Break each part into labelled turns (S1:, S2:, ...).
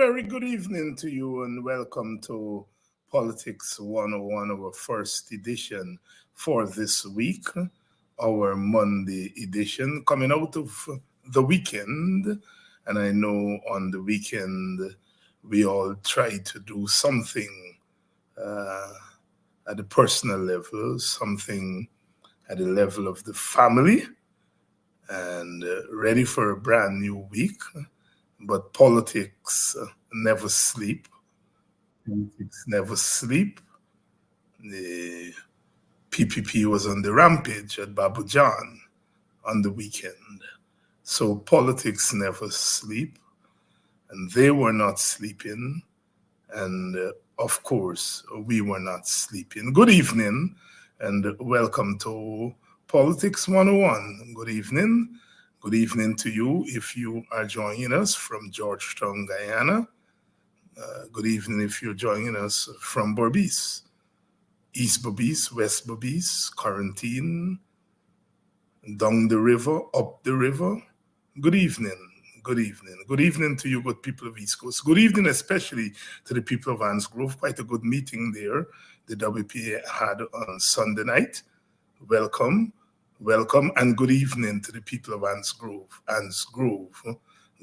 S1: very good evening to you and welcome to Politics 101, our first edition for this week, our Monday edition, coming out of the weekend. And I know on the weekend we all try to do something uh, at the personal level, something at the level of the family, and ready for a brand new week. But politics never sleep. Politics never sleep. The PPP was on the rampage at Babu John on the weekend. So politics never sleep. And they were not sleeping. And of course, we were not sleeping. Good evening and welcome to Politics 101. Good evening. Good evening to you if you are joining us from Georgetown, Guyana. Good evening if you're joining us from Berbice, East Berbice, West Berbice, Quarantine, down the river, up the river. Good evening. Good evening. Good evening to you, good people of East Coast. Good evening, especially to the people of Anns Grove. Quite a good meeting there the WPA had on Sunday night. Welcome. Welcome and good evening to the people of Anns Grove. Anns Grove,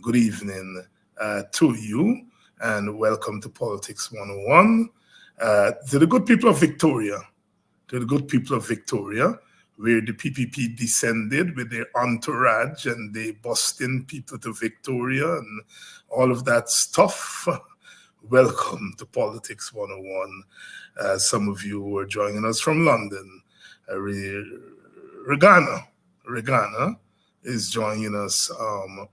S1: good evening to you and welcome to Politics 101. To the good people of Victoria, where the PPP descended with their entourage and they busting people to Victoria and all of that stuff. Welcome to Politics 101. Some of you who are joining us from London. Regana is joining us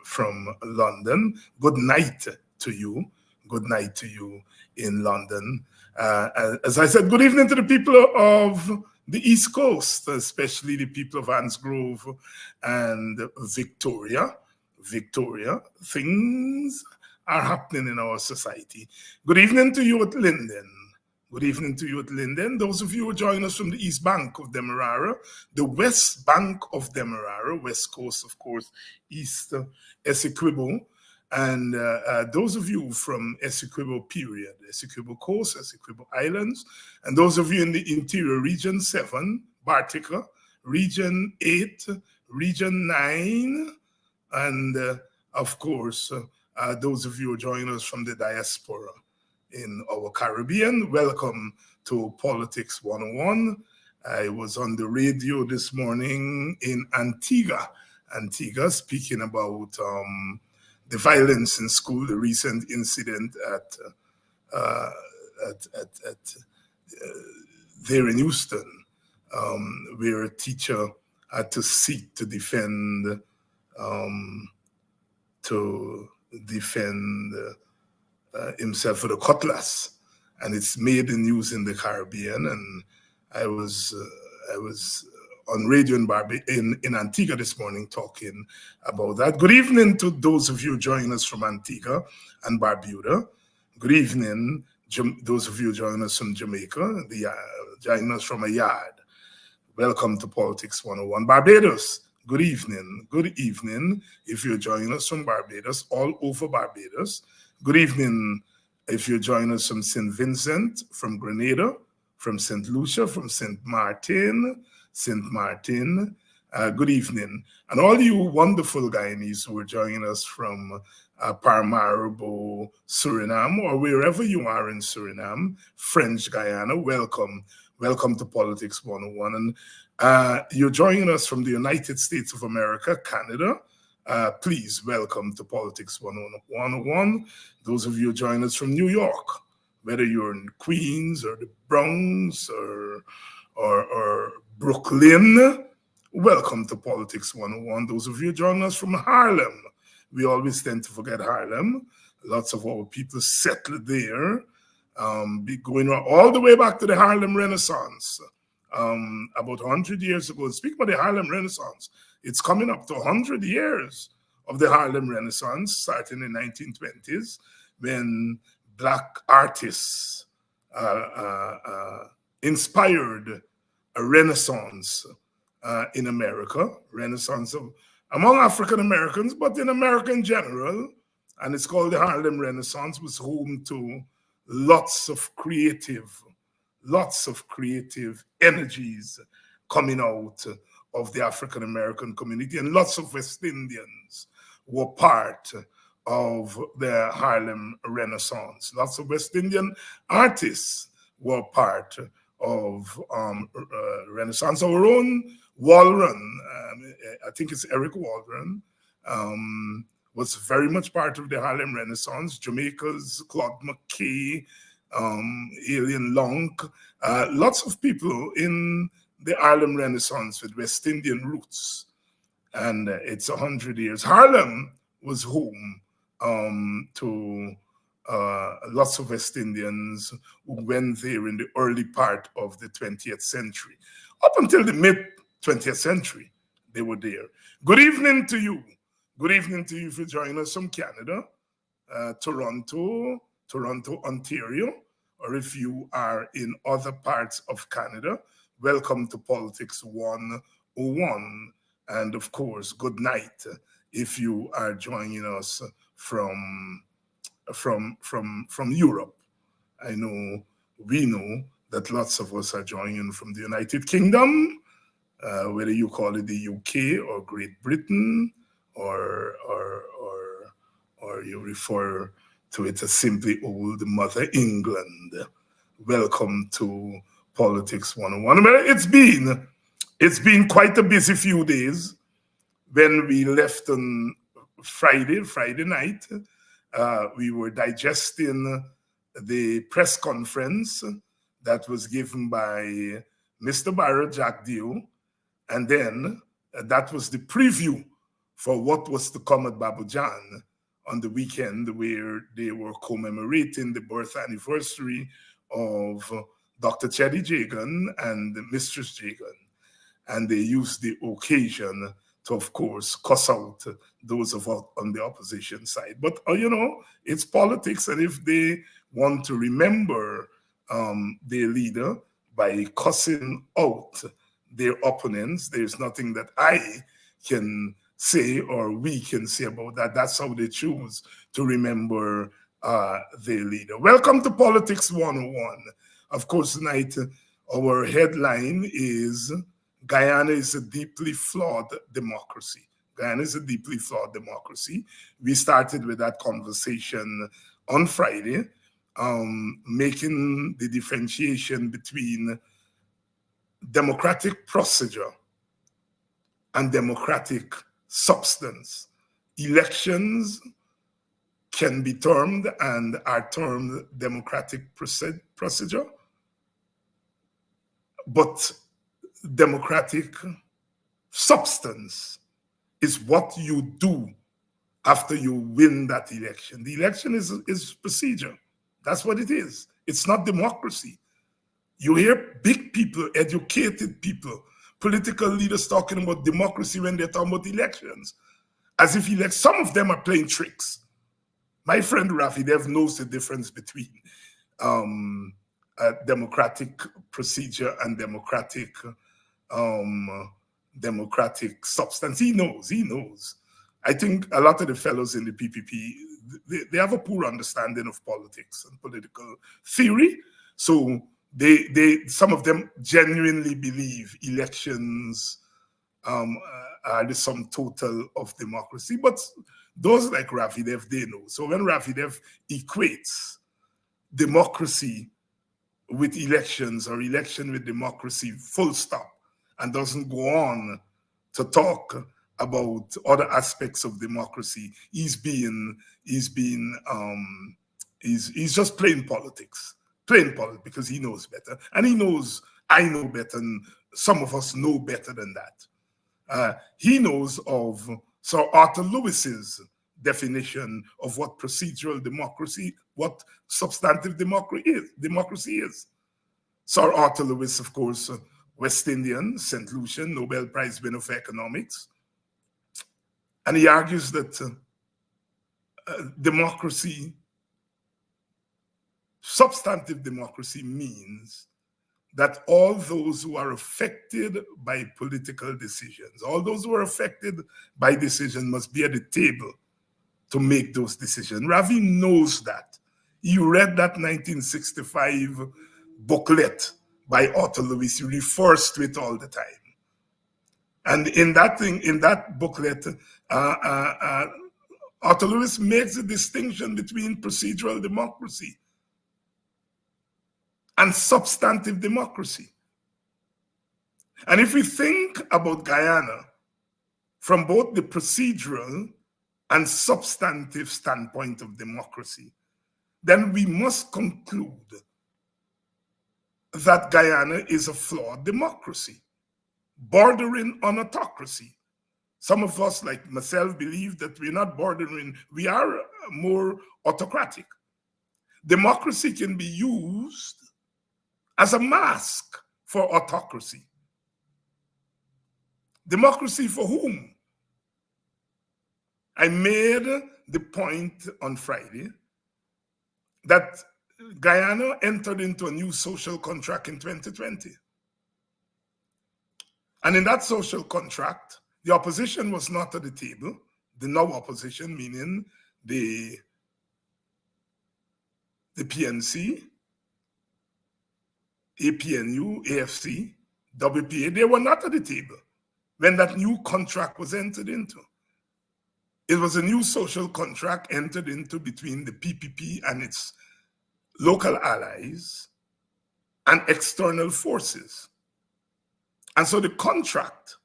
S1: from London. Good night to you. Good night to you in London. As I said, good evening to the people of the East Coast, especially the people of Anns Grove and Victoria. Victoria, things are happening in our society. Good evening to you at Linden. Good evening to you at Linden. Those of you who join us from the East Bank of Demerara, the West Bank of Demerara, West Coast, of course, East Essequibo, and those of you from Essequibo period, Essequibo Coast, Essequibo Islands, and those of you in the interior, Region 7, Bartica, Region 8, Region 9, and of course, those of you who join us from the diaspora in our Caribbean, welcome to Politics 101. I was on the radio this morning in Antigua, speaking about the violence in school, the recent incident there in Houston, where a teacher had to seek to defend himself with a cutlass, and it's made the news in the Caribbean. And I was on radio in Antigua this morning talking about that. Good evening to those of you joining us from Antigua and Barbuda. Good evening, those of you joining us from Jamaica, joining us from a yard. Welcome to Politics 101. Barbados, good evening. Good evening if you're joining us from Barbados, all over Barbados. Good evening if you're joining us from St. Vincent, from Grenada, from St. Lucia, from St. Martin. Good evening. And all you wonderful Guyanese who are joining us from Paramaribo, Suriname, or wherever you are in Suriname, French Guyana, welcome. Welcome to Politics 101. And you're joining us from the United States of America, Canada. Please welcome to Politics 101. Those of you joining us from New York, whether you're in Queens or the Bronx or Brooklyn, welcome to Politics 101. Those of you joining us from Harlem, we always tend to forget Harlem. Lots of our people settled there, going all the way back to the Harlem Renaissance. About 100 years ago. Speaking about the Harlem Renaissance, it's coming up to 100 years of the Harlem Renaissance, starting in the 1920s, when Black artists inspired a renaissance in America, renaissance among African Americans, but in America in general, and it's called the Harlem Renaissance, was home to lots of creative energies coming out of the African American community, and lots of West Indians were part of the Harlem Renaissance. Lots of West Indian artists were part of Renaissance. Our own Waldron, I think it's Eric Waldron, was very much part of the Harlem Renaissance. Jamaica's Claude McKay, Alien Lonk, lots of people in the Harlem Renaissance with West Indian roots. And it's 100 years. Harlem was home to lots of West Indians who went there in the early part of the 20th century. Up until the mid-20th century, they were there. Good evening to you. Good evening to you for joining us from Canada, Toronto, Ontario, or if you are in other parts of Canada, welcome to Politics 101. And of course, good night if you are joining us from Europe. We know that lots of us are joining from the United Kingdom, whether you call it the UK or Great Britain, or you refer to it as simply old Mother England. Welcome to Politics 101. Well, it's been quite a busy few days. When we left on Friday night, we were digesting the press conference that was given by Mr. Barrow Jack Dio, and then that was the preview for what was to come at Babujan on the weekend, where they were commemorating the birth anniversary of Dr. Cheddy Jagan and Mistress Jagan. And they used the occasion to, of course, cuss out those of us on the opposition side. But, it's politics, and if they want to remember their leader by cussing out their opponents, there's nothing that I can say or we can say about that. That's how they choose to remember their leader. Welcome to Politics 101. Of course, tonight our headline is Guyana is a deeply flawed democracy. Guyana is a deeply flawed democracy. We started with that conversation on Friday, making the differentiation between democratic procedure and democratic substance. Elections can be termed and are termed democratic procedure, but democratic substance is what you do after you win that election. The election is procedure. That's what it is. It's not democracy. You hear big people, educated people, political leaders talking about democracy when they're talking about elections, as if some of them are playing tricks. My friend Rafi Dev knows the difference between democratic procedure and democratic substance. He knows. I think a lot of the fellows in the PPP, they have a poor understanding of politics and political theory. So some of them genuinely believe elections are the sum total of democracy. But those like Rafi Dev, they know. So when Rafi Dev equates democracy with elections or election with democracy, full stop, and doesn't go on to talk about other aspects of democracy, he's just playing politics because he knows better, and he knows I know better, and some of us know better than that. He knows of Sir Arthur Lewis's definition of what procedural democracy, what substantive democracy is. Sir Arthur Lewis, of course, West Indian, St. Lucian, Nobel Prize winner for economics. And he argues that democracy, substantive democracy, means that all those who are affected by political decisions, all those who are affected by decisions must be at the table to make those decisions. Ravi knows that. He read that 1965 booklet by Otto Lewis. He refers to it all the time. And in that booklet, Otto Lewis makes a distinction between procedural democracy and substantive democracy. And if we think about Guyana from both the procedural and substantive standpoint of democracy, then we must conclude that Guyana is a flawed democracy, bordering on autocracy. Some of us, like myself, believe that we're not bordering, we are more autocratic. Democracy can be used as a mask for autocracy. Democracy for whom? I made the point on Friday that Guyana entered into a new social contract in 2020. And in that social contract, the opposition was not at the table. The now opposition, meaning the PNC, APNU, AFC, WPA, they were not at the table when that new contract was entered into. It was a new social contract entered into between the PPP and its local allies and external forces. And so the contract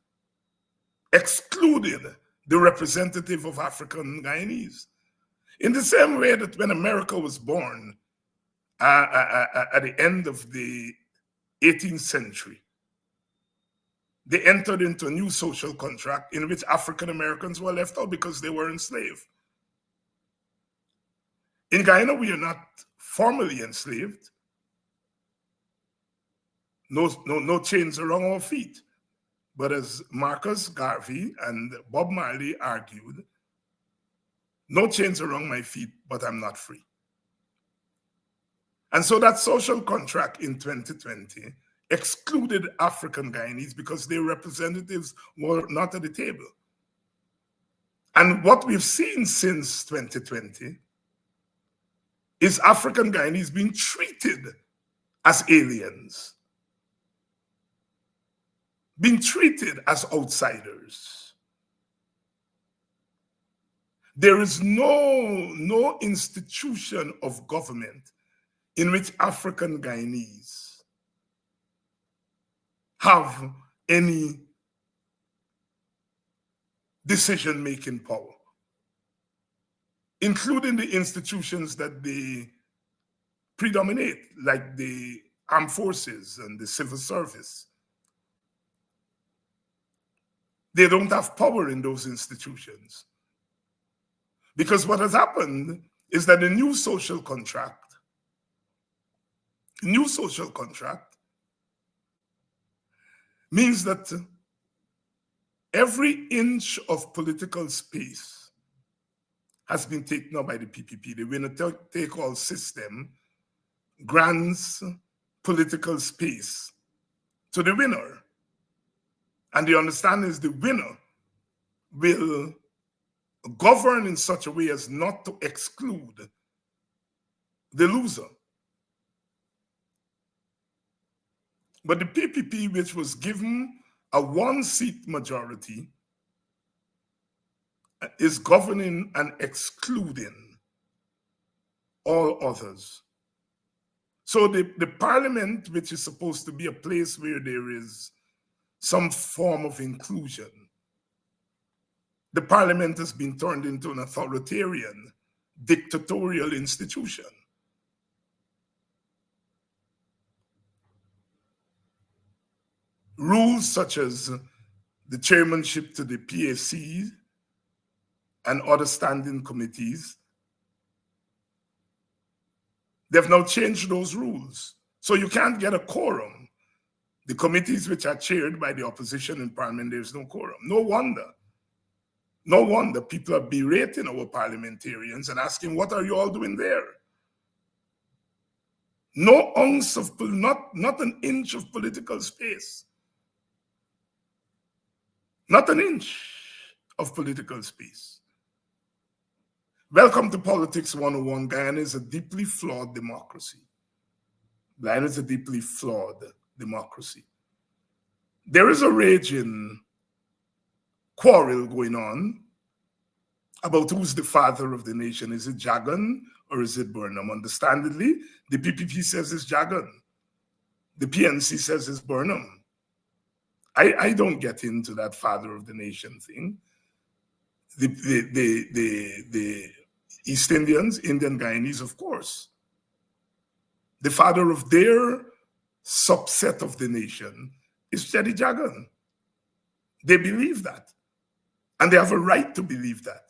S1: excluded the representative of African Guyanese. In the same way that when America was born at the end of the 18th century, they entered into a new social contract in which African Americans were left out because they were enslaved. In Guyana, we are not formally enslaved. No chains around our feet. But as Marcus Garvey and Bob Marley argued, no chains around my feet, but I'm not free. And so that social contract in 2020 excluded African Guyanese because their representatives were not at the table. And what we've seen since 2020 is African Guyanese being treated as aliens, being treated as outsiders. There is no institution of government in which African Guyanese have any decision-making power, including the institutions that they predominate, like the armed forces and the civil service. They don't have power in those institutions. Because what has happened is that the new social contract means that every inch of political space has been taken up by the PPP. The winner-take-all system grants political space to the winner. And the understanding is the winner will govern in such a way as not to exclude the loser. But the PPP, which was given a one-seat majority, is governing and excluding all others. So the parliament, which is supposed to be a place where there is some form of inclusion, the parliament has been turned into an authoritarian, dictatorial institution. Rules such as the chairmanship to the PAC and other standing committees, they've now changed those rules. So you can't get a quorum. The committees which are chaired by the opposition in parliament, there's no quorum. No wonder people are berating our parliamentarians and asking, what are you all doing there? No ounce of, not an inch of political space. Not an inch of political space. Welcome to Politics 101. Guyana is a deeply flawed democracy. Guyana is a deeply flawed democracy. There is a raging quarrel going on about who's the father of the nation. Is it Jagan or is it Burnham? Understandably, the PPP says it's Jagan. The PNC says it's Burnham. I don't get into that father of the nation thing. The East Indians, Indian Guyanese, of course. The father of their subset of the nation is Chedi Jagan. They believe that. And they have a right to believe that.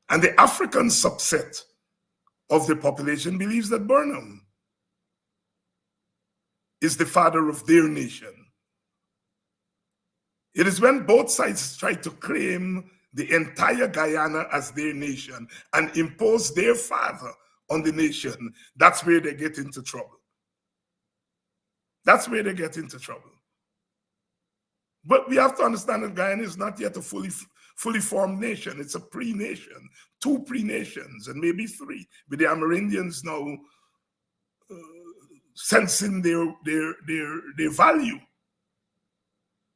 S1: And the African subset of the population believes that Burnham is the father of their nation. It is when both sides try to claim the entire Guyana as their nation and impose their father on the nation, that's where they get into trouble. That's where they get into trouble. But we have to understand that Guyana is not yet a fully formed nation. It's a pre-nation, 2 pre-nations, and maybe 3, with the Amerindians now sensing their value.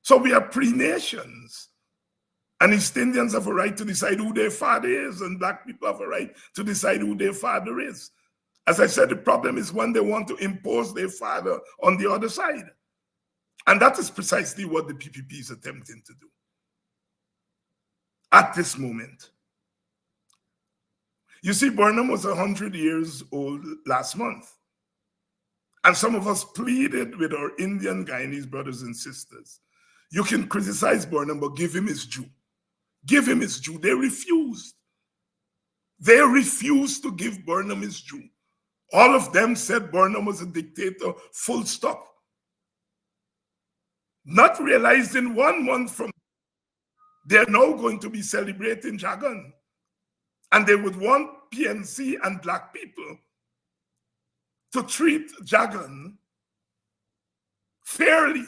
S1: So we are pre-nations. And East Indians have a right to decide who their father is, and Black people have a right to decide who their father is. As I said, the problem is when they want to impose their father on the other side. And that is precisely what the PPP is attempting to do at this moment. You see, Burnham was 100 years old last month. And some of us pleaded with our Indian Guyanese brothers and sisters. You can criticize Burnham, but give him his due. Give him his due. They refused. They refused to give Burnham his due. All of them said Burnham was a dictator, full stop. Not realizing 1 month from they're now going to be celebrating Jagan. And they would want PNC and Black people to treat Jagan fairly.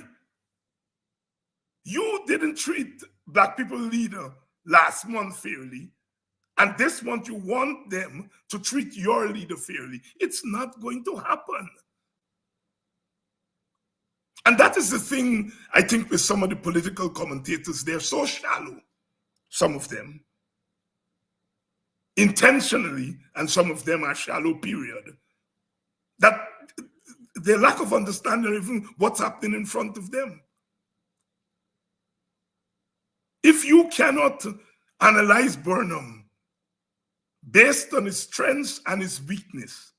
S1: You didn't treat Black people leader last month fairly, and this month you want them to treat your leader fairly. It's not going to happen. And that is the thing, I think, with some of the political commentators. They're so shallow, some of them, intentionally, and some of them are shallow, period, that their lack of understanding of even what's happening in front of them. If you cannot analyze Burnham based on his strengths and his weakness,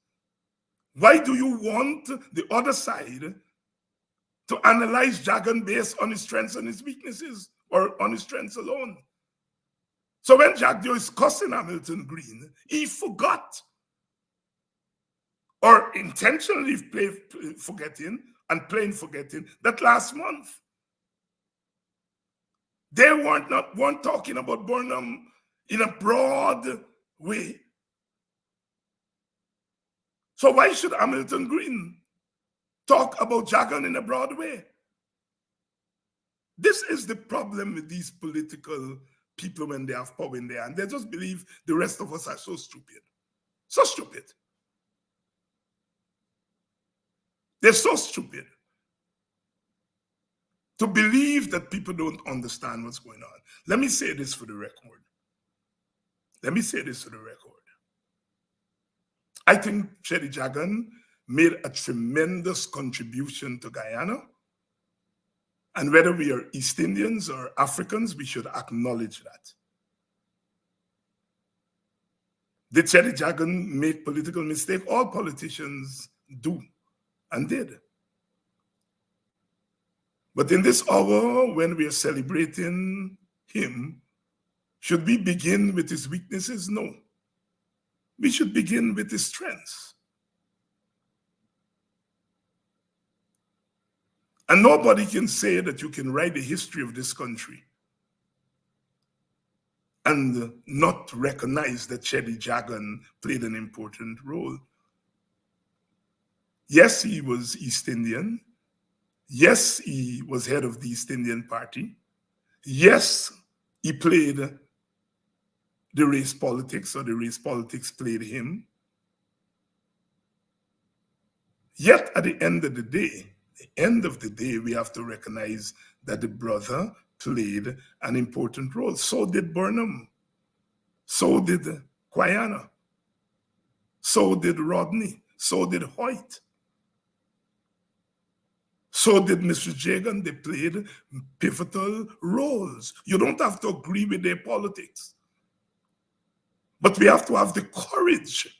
S1: why do you want the other side to analyze Jagan based on his strengths and his weaknesses, or on his strengths alone? So when Jagdio is cussing Hamilton Green, he forgot, or intentionally forgetting and plain forgetting, that last month they weren't talking about Burnham in a broad way. So why should Hamilton Green talk about Jagan in a broad way? This is the problem with these political people when they have power in their hand. They just believe the rest of us are so stupid. So stupid. They're so stupid to believe that people don't understand what's going on. Let me say this for the record. Let me say this for the record. I think Chedi Jagan made a tremendous contribution to Guyana. And whether we are East Indians or Africans, we should acknowledge that. Did Chedi Jagan make political mistakes? All politicians do and did. But in this hour, when we are celebrating him, should we begin with his weaknesses? No. We should begin with his strengths. And nobody can say that you can write the history of this country and not recognize that Chedi Jagan played an important role. Yes, he was East Indian. Yes, he was head of the East Indian Party. Yes, he played the race politics, or the race politics played him. Yet at the end of the day, we have to recognize that the brother played an important role. So did Burnham. So did Guyana. So did Rodney. So did Hoyt. So did Mr. Jagan. They played pivotal roles. You don't have to agree with their politics. But we have to have the courage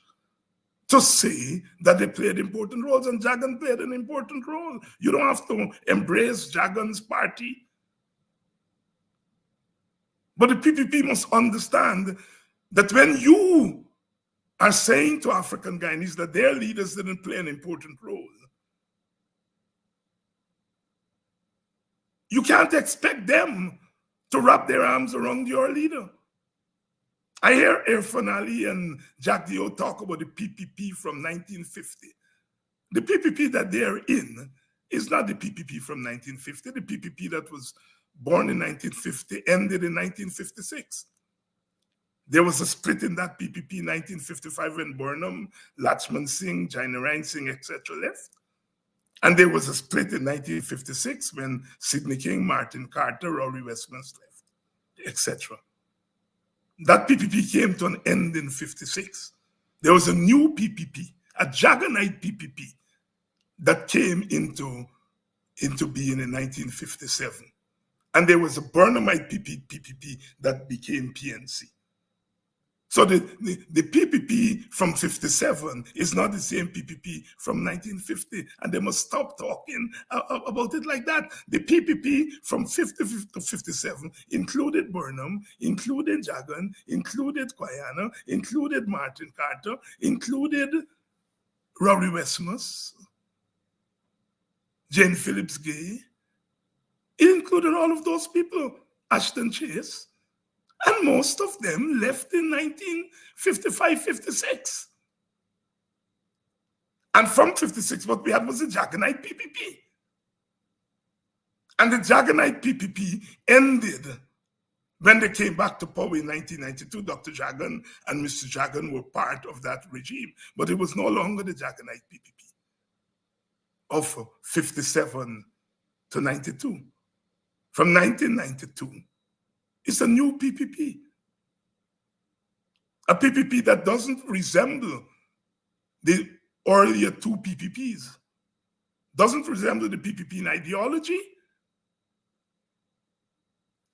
S1: to say that they played important roles, and Jagan played an important role. You don't have to embrace Jagan's party. But the PPP must understand that when you are saying to African Guyanese that their leaders didn't play an important role, you can't expect them to wrap their arms around your leader. I hear Irfan Ali and Jack Dio talk about the PPP from 1950. The PPP that they're in is not the PPP from 1950. The PPP that was born in 1950 ended in 1956. There was a split in that PPP in 1955 when Burnham, Lachman Singh, Jainarayan Singh, etc. left. And there was a split in 1956 when Sidney King, Martin Carter, Rory Westmans left, etc. That PPP came to an end in 56. There was a new PPP, a Jaganite PPP, that came into being in 1957. And there was a Burnhamite PPP that became PNC. So the PPP from 57 is not the same PPP from 1950, and they must stop talking about it like that. The PPP from 50 to 57 included Burnham, included Jagan, included Guyana, included Martin Carter, included Rory Westmans, Jane Phillips Gay. It included all of those people, Ashton Chase. And most of them left in 1955, 56. And from 56, what we had was the Jaganite PPP. And the Jaganite PPP ended when they came back to power in 1992. Dr. Jagan and Mr. Jagan were part of that regime, but it was no longer the Jaganite PPP of 57 to 92. From 1992, it's a new PPP. A PPP that doesn't resemble the earlier two PPPs. Doesn't resemble the PPP in ideology.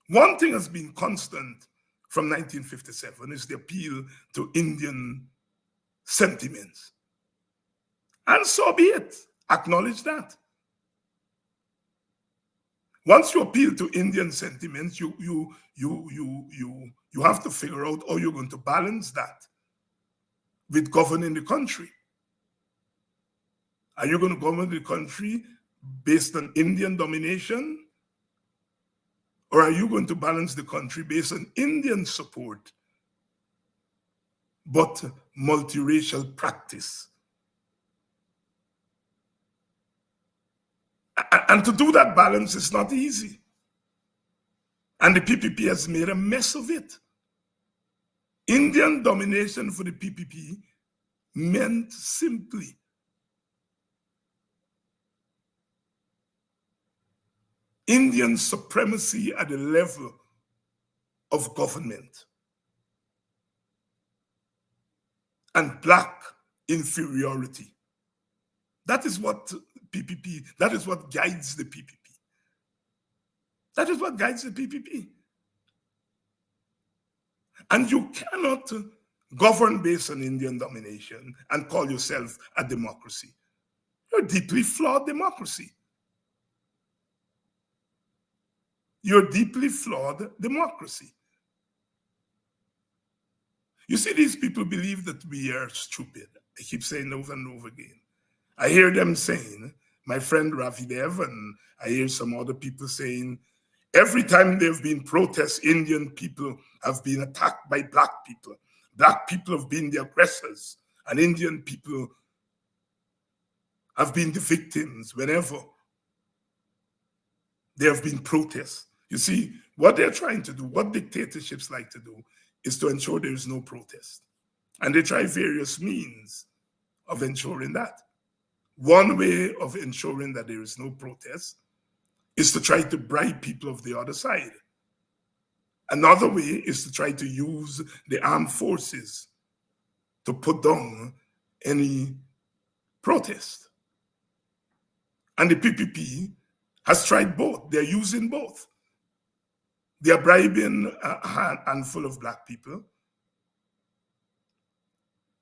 S1: One thing has been constant from 1957 is the appeal to Indian sentiments. And so be it. Acknowledge that. Once you appeal to Indian sentiments, you have to figure out how you're going to balance that with governing the country. Are you going to govern the country based on Indian domination? Or are you going to balance the country based on Indian support, but multiracial practice? And to do that balance is not easy. And the PPP has made a mess of it. Indian domination for the PPP meant simply Indian supremacy at the level of government and Black inferiority. That is what PPP, that is what guides the PPP. That is what guides the PPP. And you cannot govern based on Indian domination and call yourself a democracy. You're a deeply flawed democracy. You're a deeply flawed democracy. You see, these people believe that we are stupid. I keep saying over and over again. I hear them saying, my friend Ravi Dev, and I hear some other people saying, every time there have been protests, Indian people have been attacked by Black people. Black people have been the aggressors, and Indian people have been the victims whenever there have been protests. You see, what they're trying to do, what dictatorships like to do, is to ensure there is no protest. And they try various means of ensuring that. One way of ensuring that there is no protest is to try to bribe people of the other side. Another way is to try to use the armed forces to put down any protest. And the PPP has tried both. They're using both. They're bribing a handful of Black people,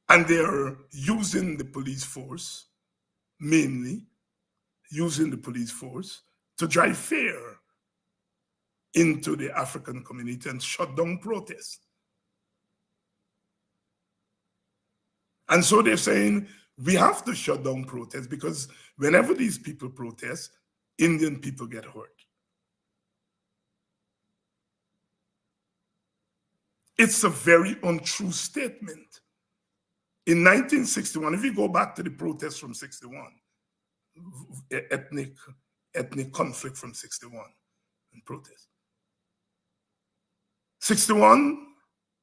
S1: and they're using the police force, mainly using the police force to drive fear into the African community and shut down protests. And so they're saying, we have to shut down protests because whenever these people protest, Indian people get hurt. It's a very untrue statement. In 1961, if you go back to the protests from 61, ethnic conflict from 61 and protest. 61,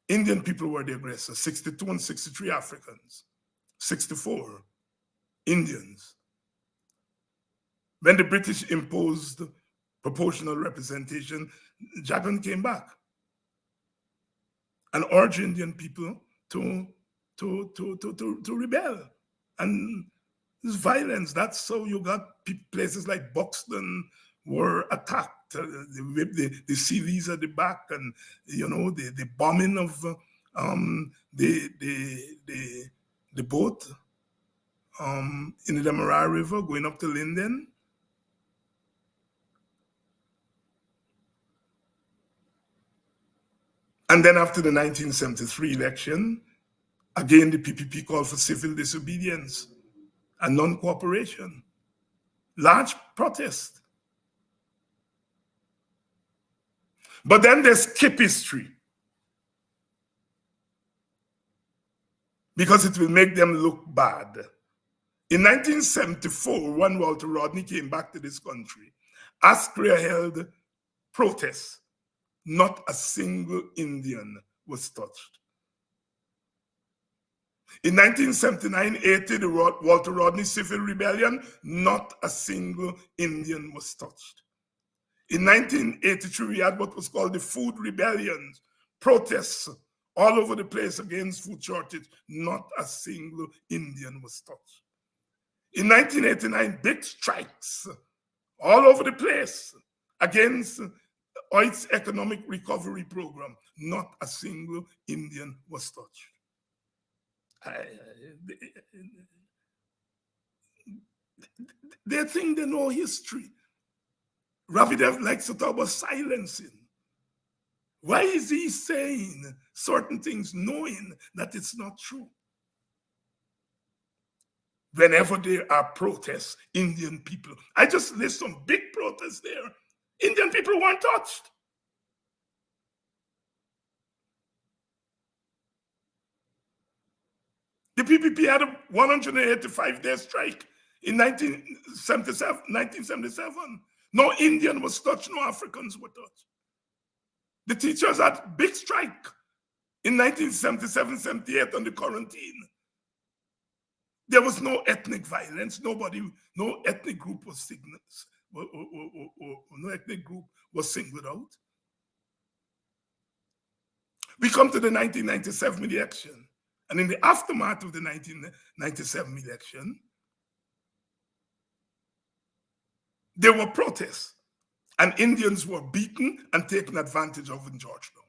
S1: Indian people were the aggressors. 62 and 63, Africans. 64, Indians. When the British imposed proportional representation, Jagan came back and urged Indian people to rebel. And this violence, that's how you got places like Buxton were attacked. They see these at the back, and the bombing of the boat in the Demerara River going up to Linden. And then after the 1973 election, again, the PPP called for civil disobedience and non-cooperation. Large protest. But then they skip history because it will make them look bad. In 1974, when Walter Rodney came back to this country, Askria held protests. Not a single Indian was touched. In 1979-80, the Walter Rodney Civil Rebellion, not a single Indian was touched. In 1983, we had what was called the Food Rebellions, protests all over the place against food shortage. Not a single Indian was touched. In 1989, big strikes all over the place against OIT's economic recovery program. Not a single Indian was touched. They think they know history. Ravidev likes to talk about silencing. Why is he saying certain things knowing that it's not true? Whenever there are protests, Indian people, I just list some big protests there. Indian people weren't touched. The PPP had a 185-day strike in 1977. No Indian was touched, no Africans were touched. The teachers had big strike in 1977-78 on the quarantine. There was no ethnic violence. No ethnic group was singled out. We come to the 1997 election, and in the aftermath of the 1997 election, there were protests, and Indians were beaten and taken advantage of in Georgetown.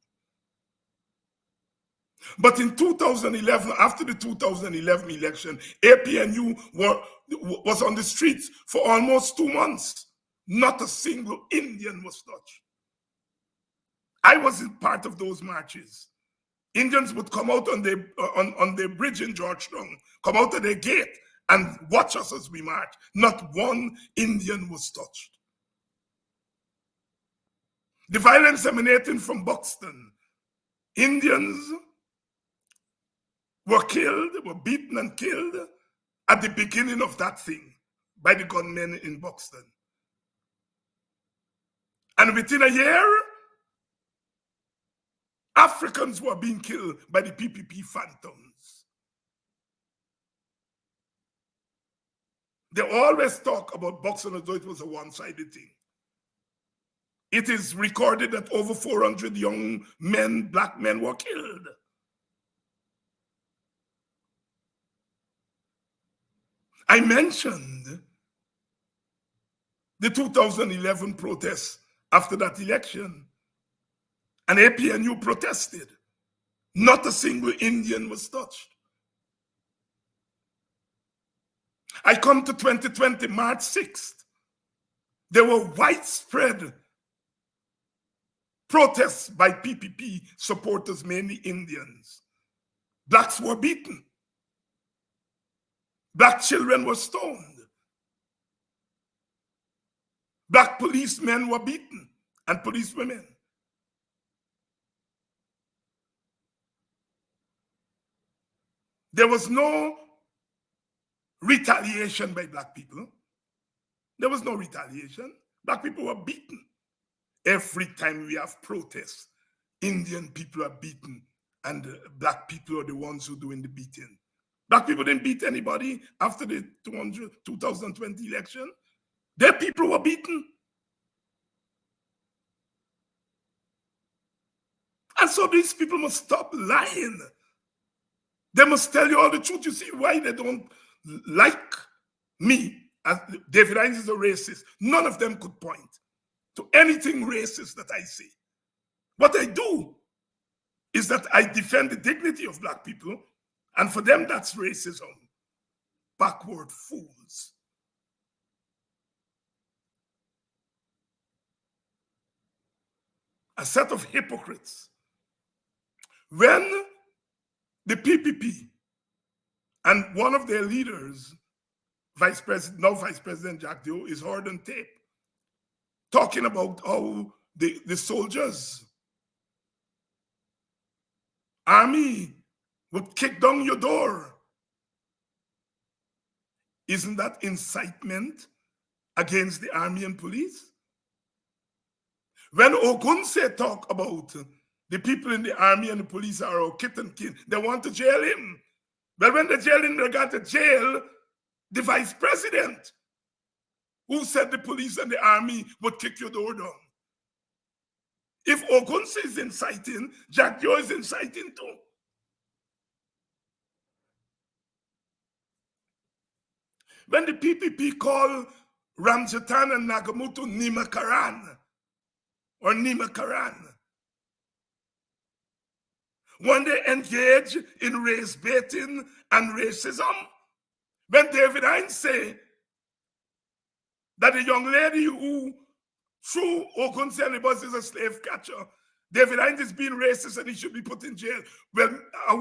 S1: But in 2011, after the 2011 election, APNU was on the streets for almost 2 months. Not a single Indian was touched. I wasn't part of those marches. Indians would come out on the bridge in Georgetown, come out of their gate and watch us as we march. Not one Indian was touched. The violence emanating from Buxton, Indians were killed, were beaten and killed at the beginning of that thing by the gunmen in Buxton. And within a year, Africans were being killed by the PPP phantoms. They always talk about boxing as though it was a one-sided thing. It is recorded that over 400 young men, black men, were killed. I mentioned the 2011 protests after that election, and APNU protested. Not a single Indian was touched. I come to 2020, March 6th. There were widespread protests by PPP supporters, mainly Indians. Blacks were beaten. Black children were stoned. Black policemen were beaten, and policewomen. There was no retaliation by black people. There was no retaliation. Black people were beaten. Every time we have protests, Indian people are beaten, and black people are the ones who are doing the beating. Black people didn't beat anybody after the 2020 election. Their people were beaten. And so these people must stop lying. They must tell you all the truth. You see why they don't like me. As David Hinds is a racist. None of them could point to anything racist that I say. What I do is that I defend the dignity of black people, and for them that's racism. Backward fools. A set of hypocrites. When the PPP and one of their leaders, now Vice President Jack Dio, is heard on tape talking about how the soldiers, army would kick down your door. Isn't that incitement against the army and police? When Ogunse talk about the people in the army and the police are our kith and kin, they want to jail him. But when they jail him, they got to jail the vice president who said the police and the army would kick your door down. If Ogunse is inciting, Jack Dio is inciting too. When the PPP call Ramjatan and Nagamutu Nimakaran, or Nimakaran, when they engage in race baiting and racism, when David Hinds say that the young lady who threw Ogunse on the bus is a slave catcher, David Hinds is being racist and he should be put in jail. Well, I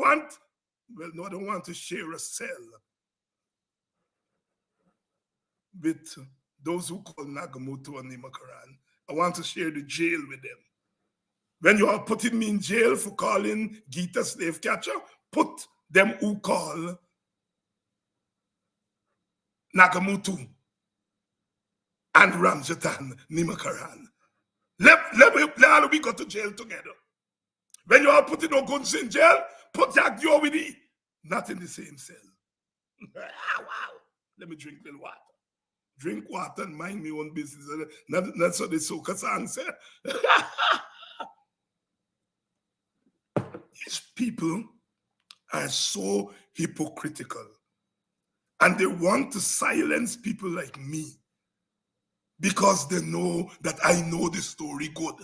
S1: don't want to share a cell with those who call Nagamutu and Nimakaran. I want to share the jail with them. When you are putting me in jail for calling Gita slave catcher, put them who call Nagamutu and Ramjatan Nimakaran. Let all we go to jail together. When you are putting Ogunse in jail, put Jack Dio with it. Not in the same cell. Wow. Let me drink a little water. Drink water and mind my own business. That's what the soca song said. These people are so hypocritical, and they want to silence people like me because they know that I know the story good.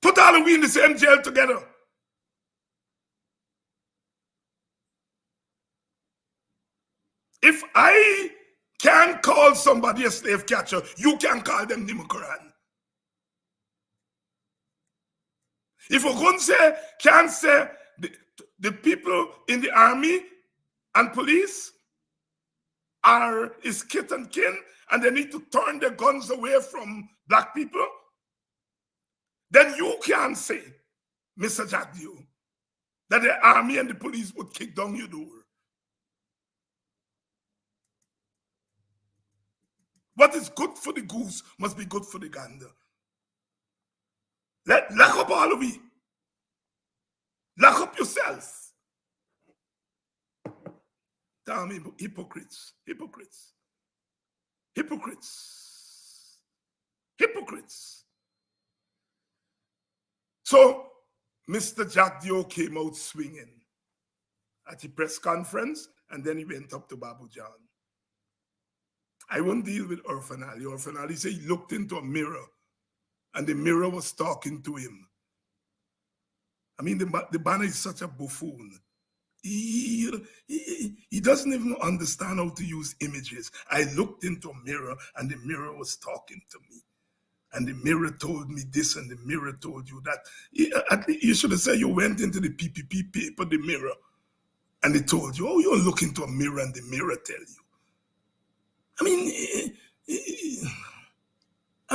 S1: Put all of we in the same jail together. If I can call somebody a slave catcher, you can call them Nimakaran. If Ogunse can say the people in the army and police are his kith and kin and they need to turn their guns away from black people, then you can say, Mr. Jack Dio, that the army and the police would kick down your door. What is good for the goose must be good for the gander. Lock up all of you. Lock up yourself. Damn hypocrites. Hypocrites. Hypocrites. Hypocrites. So Mr. Jack Dio came out swinging at the press conference, and then he went up to Babu John. I won't deal with Orphanali. Orphanali said he looked into a mirror, and the mirror was talking to him. I mean, the banner is such a buffoon. He doesn't even understand how to use images. I looked into a mirror, and the mirror was talking to me. And the mirror told me this, and the mirror told you that. You should have said you went into the PPP paper, the mirror, and they told you, oh, you look into a mirror, and the mirror tell you. I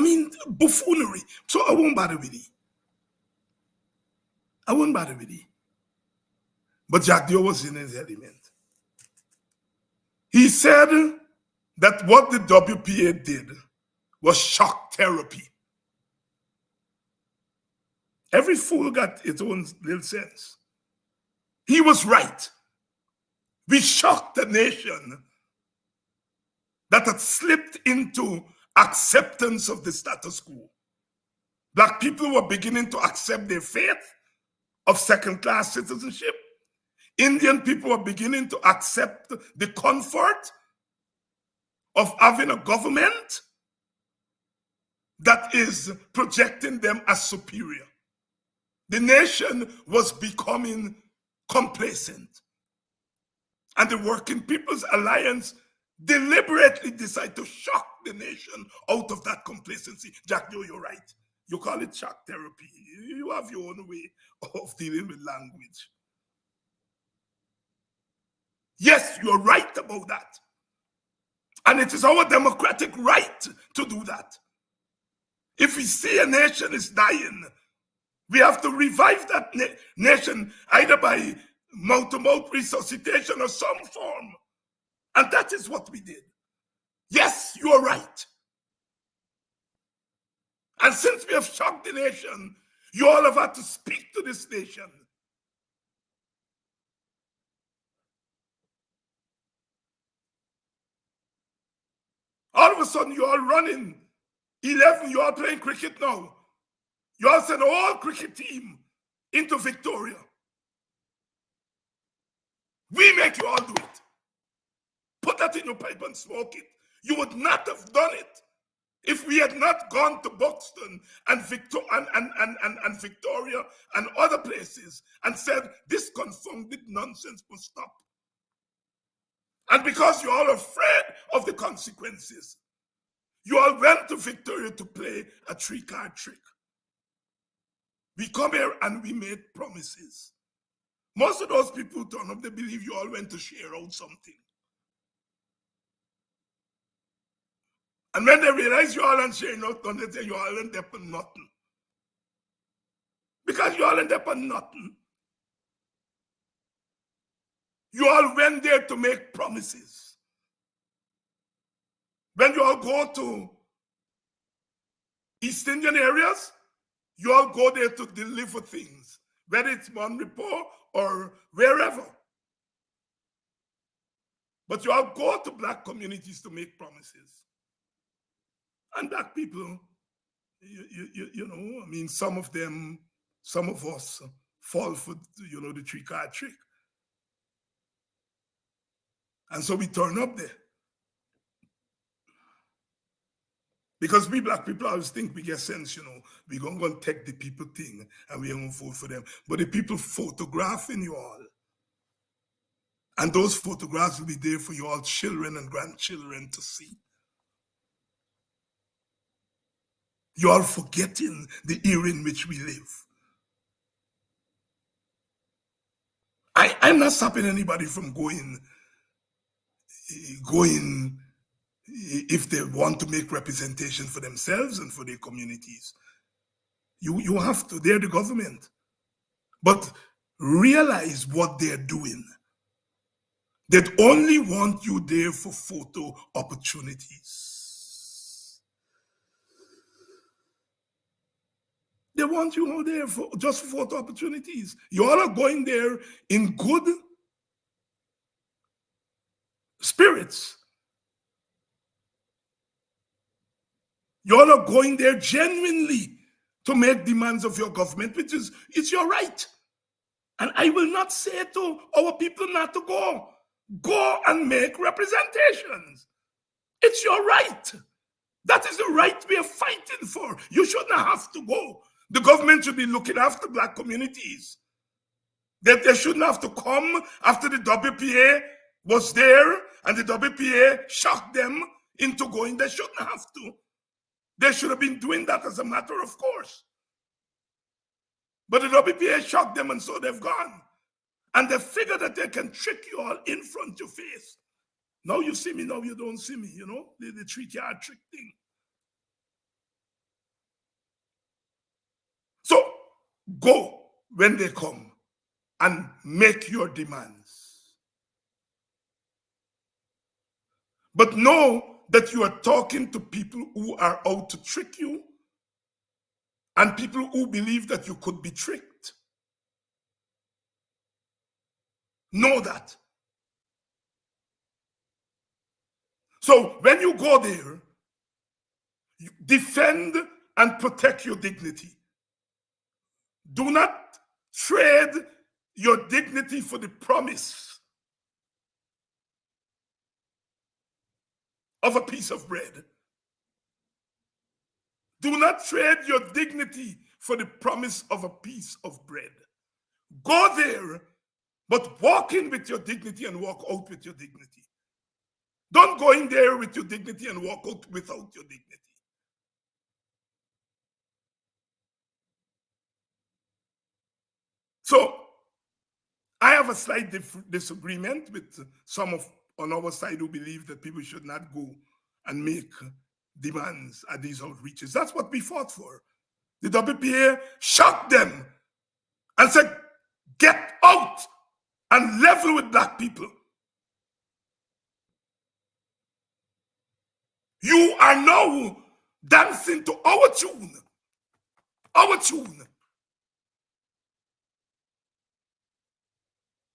S1: mean, buffoonery. So I won't bother with it. I won't bother with it. But Jack Dio was in his element. He said that what the WPA did was shock therapy. Every fool got its own little sense. He was right. We shocked a nation that had slipped into acceptance of the status quo. Black people were beginning to accept their fate of second-class citizenship. Indian people were beginning to accept the comfort of having a government that is projecting them as superior. The nation was becoming complacent. And the Working People's Alliance deliberately decided to shock the nation out of that complacency. Jack Dio, you're right. You call it shock therapy. You have your own way of dealing with language. Yes, you're right about that. And it is our democratic right to do that. If we see a nation is dying, we have to revive that nation either by mouth-to-mouth resuscitation or some form. And that is what we did. Yes, you are right. And since we have shocked the nation, you all have had to speak to this nation. All of a sudden, you all running 11, you all playing cricket now. You all send a whole cricket team into Victoria. We make you all do it. Put that in your pipe and smoke it. You would not have done it if we had not gone to Buxton and Victoria and other places and said, this confounded nonsense must stop. And because you're all afraid of the consequences, you all went to Victoria to play a three-card trick. We come here and we made promises. Most of those people who turn up, they believe you all went to share out something. And when they realize you all ain't sharing out, they say you all ain't there for nothing. Because you all ain't there for nothing. You all went there to make promises. When you all go to East Indian areas, you all go there to deliver things, whether it's Monrepo or wherever. But you all go to black communities to make promises. And black people, you know, I mean, some of us fall for, the three-card trick. And so we turn up there. Because we black people always think we get sense, we're going to take the people thing and we're going to vote for them. But the people photographing you all. And those photographs will be there for your all children and grandchildren to see. You are forgetting the era in which we live. I'm not stopping anybody from going if they want to make representation for themselves and for their communities. You have to, they're the government. But realize what they're doing. They only want you there for photo opportunities. They want you out there for just photo opportunities. You all are going there in good spirits. You all are going there genuinely to make demands of your government, which is it's your right. And I will not say to our people not to go. Go and make representations. It's your right. That is the right we are fighting for. You shouldn't have to go. The government should be looking after black communities. That they shouldn't have to come after the WPA was there and the WPA shocked them into going. They shouldn't have to. They should have been doing that as a matter of course. But the WPA shocked them and so they've gone. And they figure that they can trick you all in front of your face. Now you see me, now you don't see me, you know, the 3-card trick thing. So go when they come and make your demands. But know that you are talking to people who are out to trick you and people who believe that you could be tricked. Know that. So when you go there, you defend and protect your dignity. Do not trade your dignity for the promise of a piece of bread. Do not trade your dignity for the promise of a piece of bread. Go there, but walk in with your dignity and walk out with your dignity. Don't go in there with your dignity and walk out without your dignity. So I have a slight disagreement with some on our side who believe that people should not go and make demands at these outreaches. That's what we fought for. The WPA shocked them and said, get out and level with black people. You are now dancing to our tune. Our tune.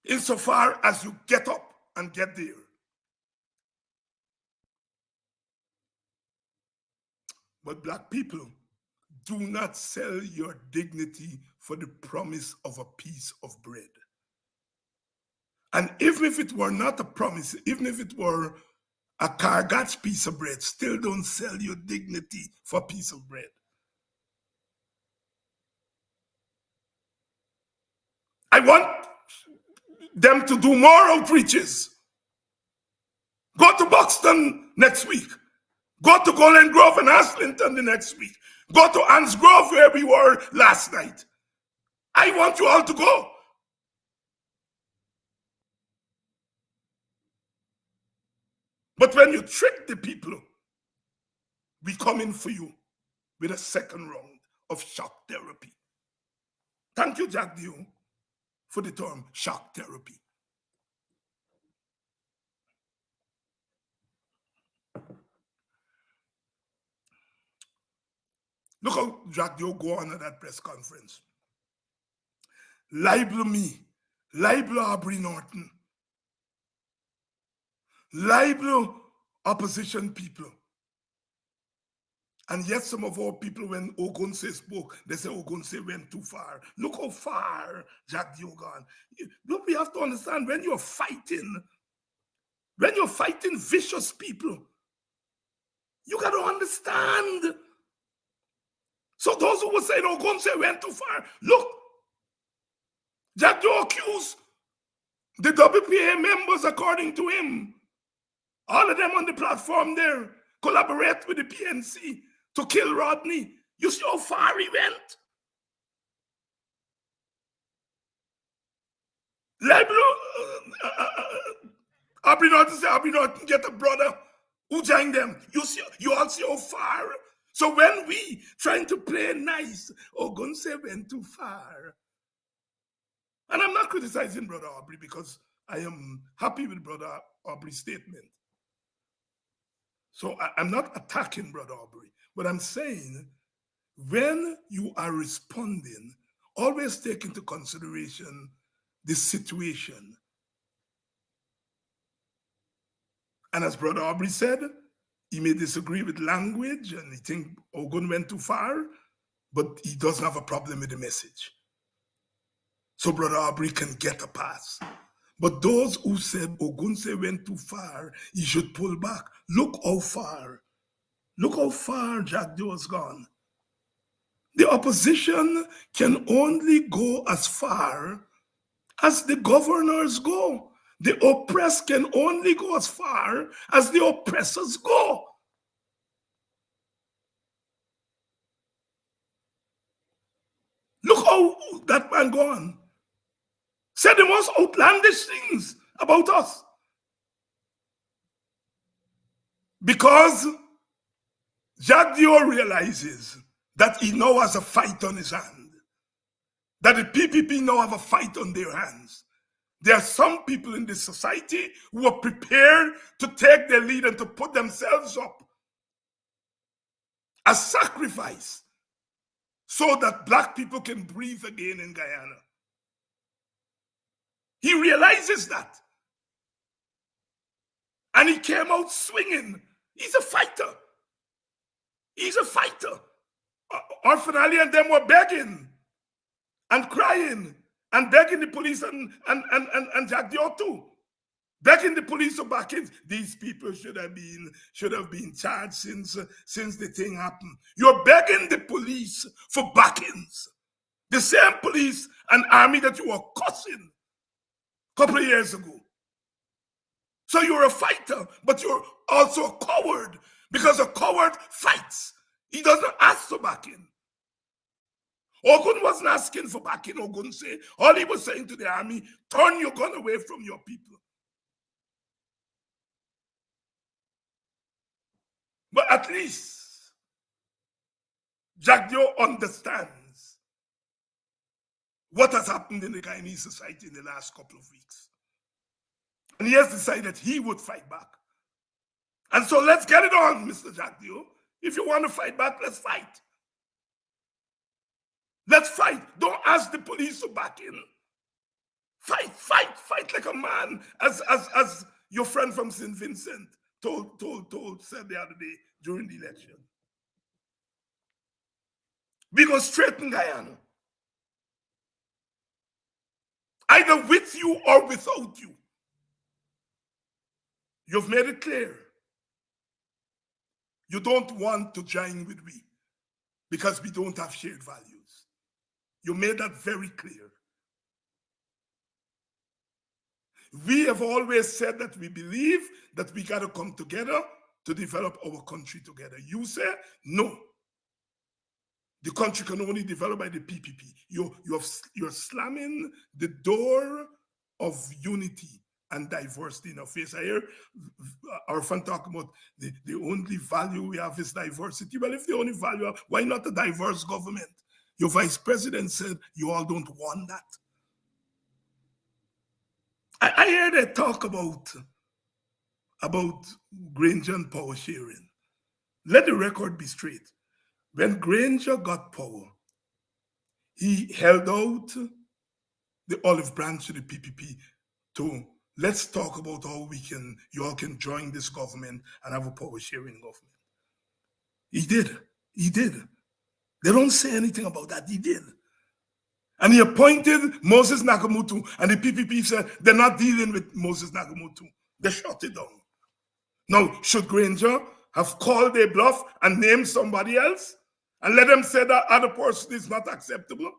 S1: Insofar as you get up and get there. But black people, do not sell your dignity for the promise of a piece of bread. And even if it were not a promise, even if it were a Kargat's piece of bread, still don't sell your dignity for a piece of bread. I want them to do more outreaches. Go to Buxton next week. Go to Golden Grove and Haslington the next week. Go to Anns Grove where we were last night. I want you all to go. But when you trick the people, we come in for you with a second round of shock therapy. Thank you, Jack Dio, for the term shock therapy. Look how Jack Dio go on at that press conference. Libel me, libel Aubrey Norton, libel opposition people. And yet some of our people, when Ogunse spoke, they say Ogunse went too far. Look how far Jack Dio gone. Look, we have to understand when you're fighting vicious people, you got to understand. So those who were saying Ogunse went too far, look, Jack Dio accused the WPA members, according to him, all of them on the platform there, collaborate with the PNC to kill Rodney. You see how far he went? Aubrey Norton said, Aubrey Norton get a brother who joined them. You all see how far? So when we trying to play nice, Ogunse went too far. And I'm not criticizing Brother Aubrey because I am happy with Brother Aubrey's statement. So I'm not attacking Brother Aubrey, but I'm saying when you are responding, always take into consideration the situation. And as Brother Aubrey said, he may disagree with language and he think Ogun went too far, but he doesn't have a problem with the message. So Brother Aubrey can get a pass. But those who said Ogunse went too far, he should pull back. Look how far Jack Doe has gone. The opposition can only go as far as the governors go. The oppressed can only go as far as the oppressors go. Look how that man gone. Said the most outlandish things about us. Because Jack Dio realizes that he now has a fight on his hand. That the PPP now have a fight on their hands. There are some people in this society who are prepared to take their lead and to put themselves up as sacrifice so that Black people can breathe again in Guyana. He realizes that. And he came out swinging. He's a fighter. He's a fighter. Orphanali and them were begging and crying and begging the police and Jack Dio too. Begging the police to back in. These people should have been charged since the thing happened. You're begging the police for backings. The same police and army that you were cussing a couple of years ago. So you're a fighter, but you're also a coward, because a coward fights. He doesn't ask for backing. Ogun wasn't asking for backing. Ogun said, all he was saying to the army, turn your gun away from your people. But at least Jack Dio understands what has happened in the Guyanese society in the last couple of weeks. And he has decided he would fight back. And so let's get it on, Mr. Jack Dio. If you want to fight back, let's fight. Let's fight. Don't ask the police to back in. Fight like a man, as your friend from St. Vincent said the other day during the election. We go straight in Guyana. Either with you or without you. You've made it clear. You don't want to join with we because we don't have shared values. You made that very clear. We have always said that we believe that we got to come together to develop our country together. You say, no. The country can only develop by the PPP. You're slamming the door of unity and diversity in our face. I hear our friend talk about the only value we have is diversity. Well, if the only value, why not a diverse government? Your vice president said you all don't want that. I hear they talk about Granger and power sharing. Let the record be straight. When Granger got power, he held out the olive branch to the PPP to let's talk about how you all can join this government and have a power sharing government. He did. They don't say anything about that. He did. And he appointed Moses Nagamutu, and the PPP said they're not dealing with Moses Nagamutu. They shut it down. Now, should Granger have called their bluff and named somebody else and let them say that other person is not acceptable?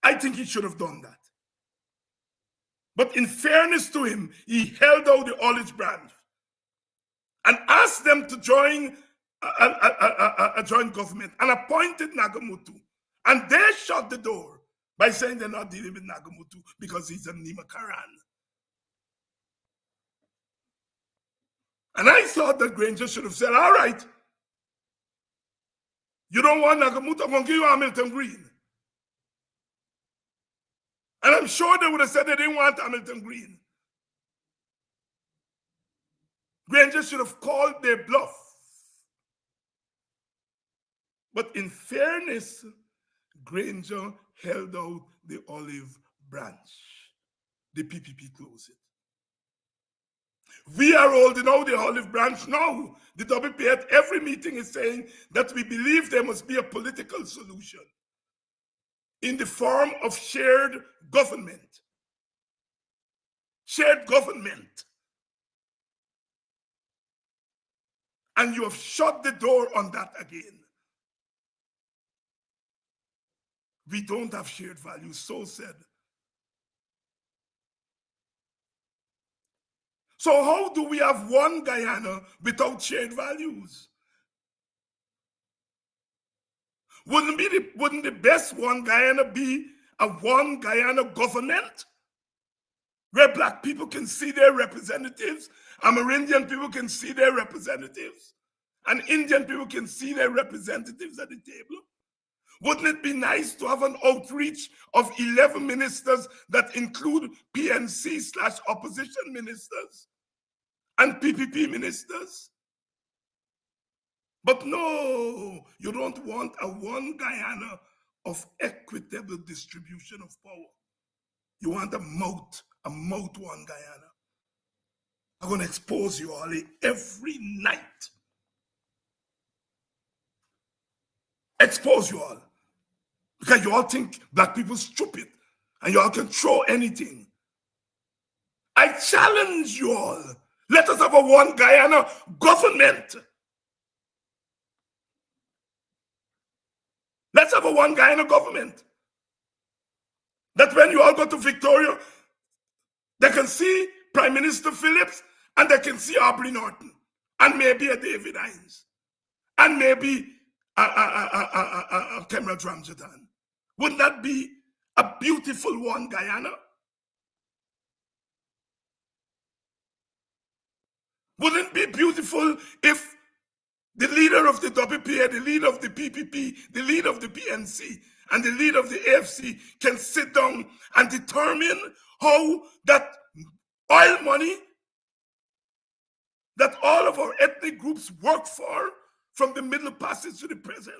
S1: I think he should have done that. But in fairness to him, he held out the olive branch and asked them to join a joint government and appointed Nagamutu. And they shut the door by saying they're not dealing with Nagamutu because he's a Nima Karan. And I thought that Granger should have said, all right, you don't want Nagamutu, I'm going to give you Hamilton Green. And I'm sure they would have said they didn't want Hamilton Green. Granger should have called their bluff But in fairness, Granger held out the olive branch. The PPP closed it. We are holding out the olive branch now. The WP at every meeting is saying that we believe there must be a political solution in the form of shared government. Shared government. And you have shut the door on that again. We don't have shared values, so said. So how do we have one Guyana without shared values? Wouldn't the best one Guyana be a one Guyana government? Where Black people can see their representatives, Amerindian people can see their representatives, and Indian people can see their representatives at the table? Wouldn't it be nice to have an outreach of 11 ministers that include PNC/opposition ministers and PPP ministers? But no, you don't want a one Guyana of equitable distribution of power. You want a mouth one Guyana. I'm going to expose you all every night. Expose you all. Because you all think Black people stupid and you all can throw anything. I challenge you all. Let us have a one Guyana government. Let's have a one Guyana government. That when you all go to Victoria, they can see Prime Minister Phillips and they can see Aubrey Norton and maybe a David Hines and maybe a Kemra Ramjatan. Wouldn't that be a beautiful one Guyana? Wouldn't it be beautiful if the leader of the WPA, the leader of the PPP, the leader of the PNC, and the leader of the AFC can sit down and determine how that oil money that all of our ethnic groups work for, from the Middle Passage to the present?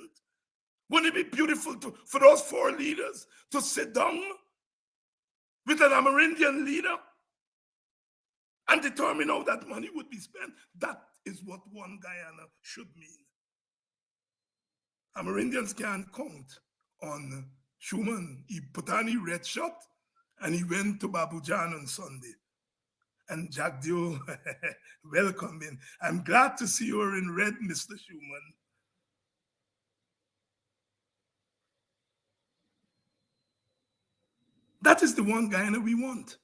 S1: Wouldn't it be beautiful for those four leaders to sit down with an Amerindian leader and determine how that money would be spent? That is what one Guyana should mean. Amerindians can't count on Schumann. He put on his red shirt and he went to Babujan on Sunday. And Jack Dio, welcome in. I'm glad to see you are in red, Mr. Schumann. That is the one Guyana we want.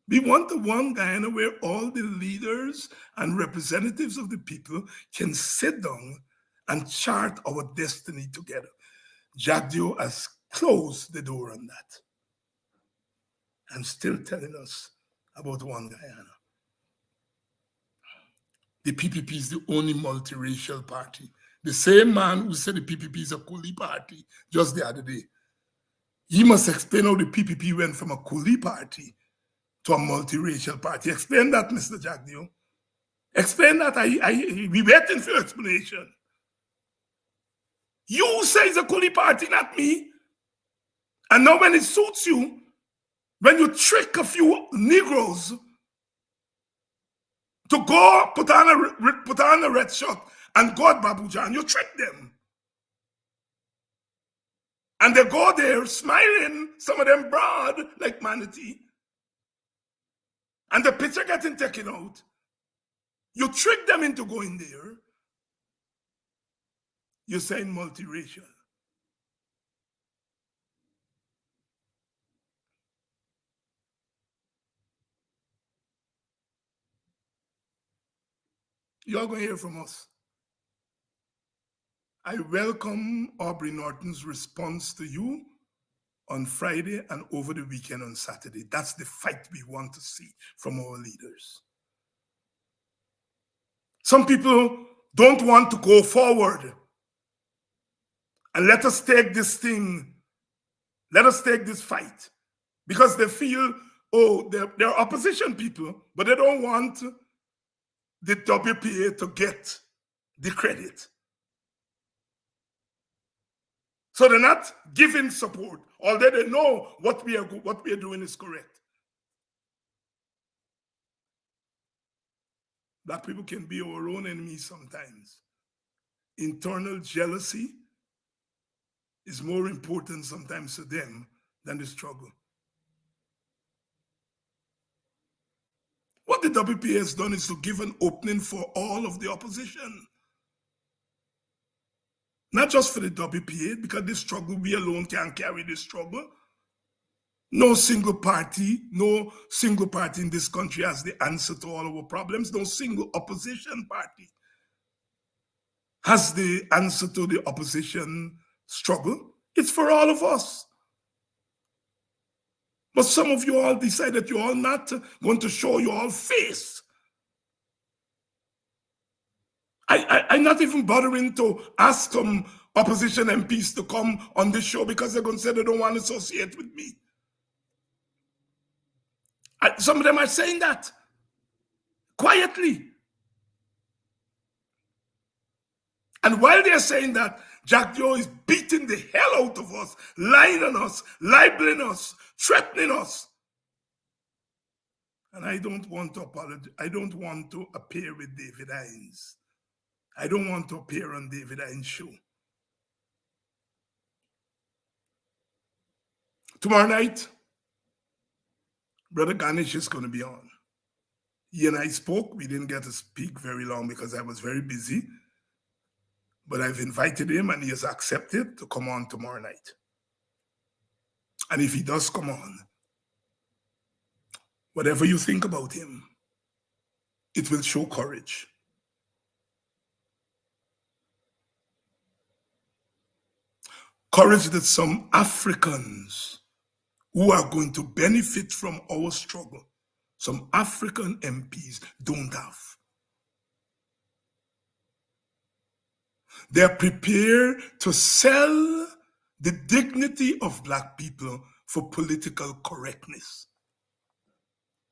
S1: We want the one Guyana where all the leaders and representatives of the people can sit down and chart our destiny together. Jack Dio has closed the door on that and still telling us about one Guyana. The PPP is the only multiracial party. The same man who said the PPP is a coolie party just the other day, he must explain how the PPP went from a coolie party to a multiracial party. Explain that, Mr. Jack Dio. Explain that. We're waiting for explanation. You say it's a coolie party, not me. And now when it suits you, when you trick a few Negroes to go put on a red shirt and go at Babujan, you trick them. And they go there smiling, some of them broad like manatee. And the picture getting taken out. You trick them into going there. You're saying multiracial. You're going to hear from us. I welcome Aubrey Norton's response to you on Friday and over the weekend on Saturday. That's the fight we want to see from our leaders. Some people don't want to go forward. And let us take this thing, let us take this fight. Because they feel, oh, they're opposition people, but they don't want the WPA to get the credit. So they're not giving support, although they know what we are doing is correct. Black people can be our own enemies sometimes. Internal jealousy is more important sometimes to them than the struggle. What the WPA has done is to give an opening for all of the opposition. Not just for the WPA, because this struggle, we alone can't carry this struggle. No single party in this country has the answer to all our problems. No single opposition party has the answer to the opposition struggle. It's for all of us. But some of you all decided you're all not going to show your all face. I'm not even bothering to ask some opposition MPs to come on this show because they're going to say they don't want to associate with me. Some of them are saying that quietly. And while they're saying that, Jack Joe is beating the hell out of us, lying on us, libeling us, threatening us. And I don't want to apologize. I don't want to appear with David Hines. I don't want to appear on David Hines' show. Tomorrow night, Brother Ganesh is going to be on. He and I spoke. We didn't get to speak very long because I was very busy. But I've invited him and he has accepted to come on tomorrow night. And if he does come on, whatever you think about him, it will show courage. Courage that some Africans who are going to benefit from our struggle, some African MPs don't have. They're prepared to sell the dignity of Black people for political correctness.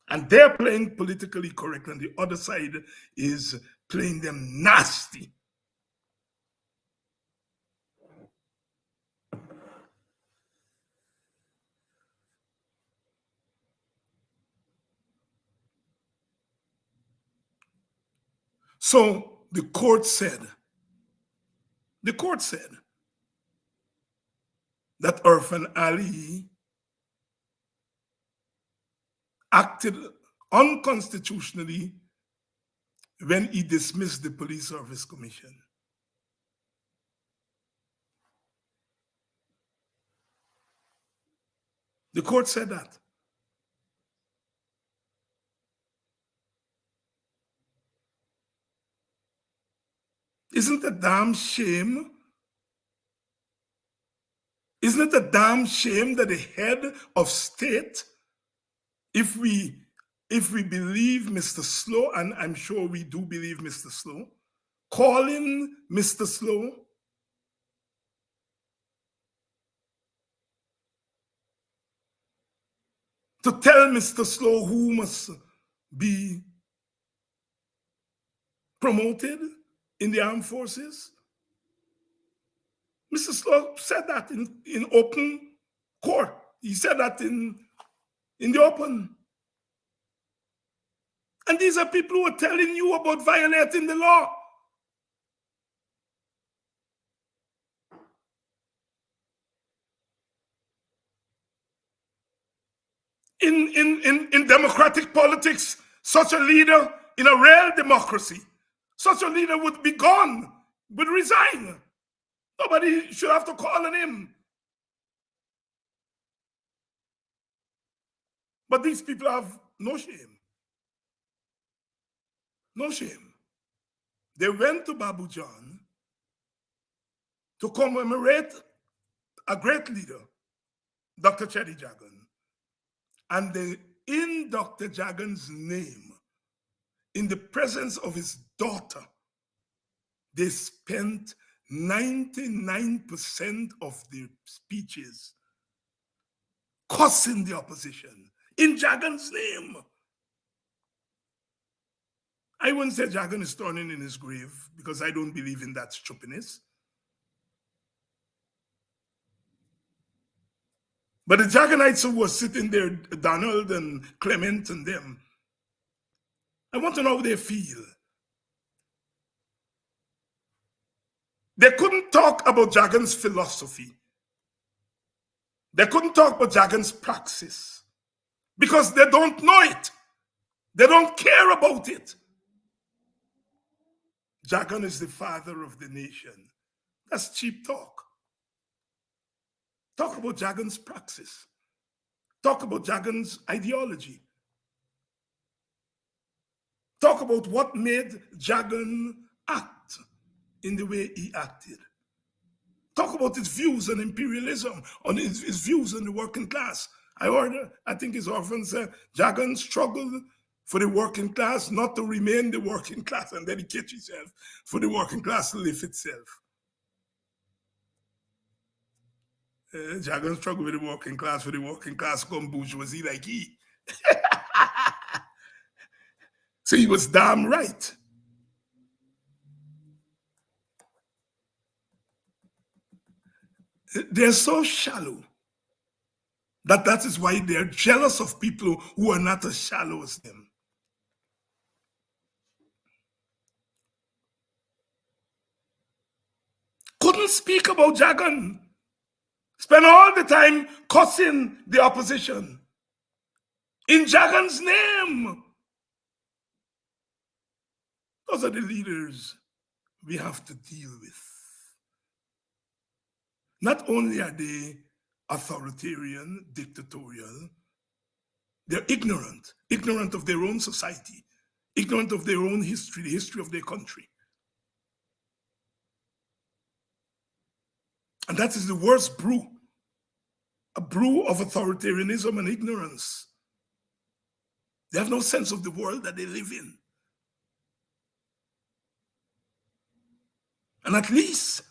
S1: And they're playing politically correct, and the other side is playing them nasty. So the court said that Irfan Ali acted unconstitutionally when he dismissed the Police Service Commission. The court said that. Isn't it a damn shame? Isn't it a damn shame that the head of state, if we believe Mr. Slow, and I'm sure we do believe Mr. Slow, calling Mr. Slow to tell Mr. Slow who must be promoted in the armed forces? Mr. Slow said that in open court. He said that in the open. And these are people who are telling you about violating the law. In democratic politics, such a leader in a real democracy, such a leader would be gone, would resign. Nobody should have to call on him. But these people have no shame. No shame. They went to Babu John to commemorate a great leader, Dr. Chedi Jagan. And they, in Dr. Jagan's name, in the presence of his daughter, they spent 99% of their speeches cursing the opposition in Jagan's name. I wouldn't say Jagan is turning in his grave because I don't believe in that stupidness. But the Jagonites who were sitting there, Donald and Clement and them, I want to know how they feel. They couldn't talk about Jagan's philosophy. They couldn't talk about Jagan's praxis because they don't know it. They don't care about it. Jagan is the father of the nation. That's cheap talk. Talk about Jagan's praxis. Talk about Jagan's ideology. Talk about what made Jagan act in the way he acted. Talk about his views on imperialism, on his views on the working class. I think it's often said, Jagan struggled for the working class not to remain the working class and dedicate himself for the working class to live itself. Jagan struggled with the working class for the working class come bourgeoisie like he. So he was damn right. They're so shallow that is why they're jealous of people who are not as shallow as them. Couldn't speak about Jagan. Spend all the time cussing the opposition in Jagan's name. Those are the leaders we have to deal with. Not only are they authoritarian, dictatorial, they're ignorant of their own society, ignorant of their own history, the history of their country. And that is the worst brew, a brew of authoritarianism and ignorance. They have no sense of the world that they live in. And at least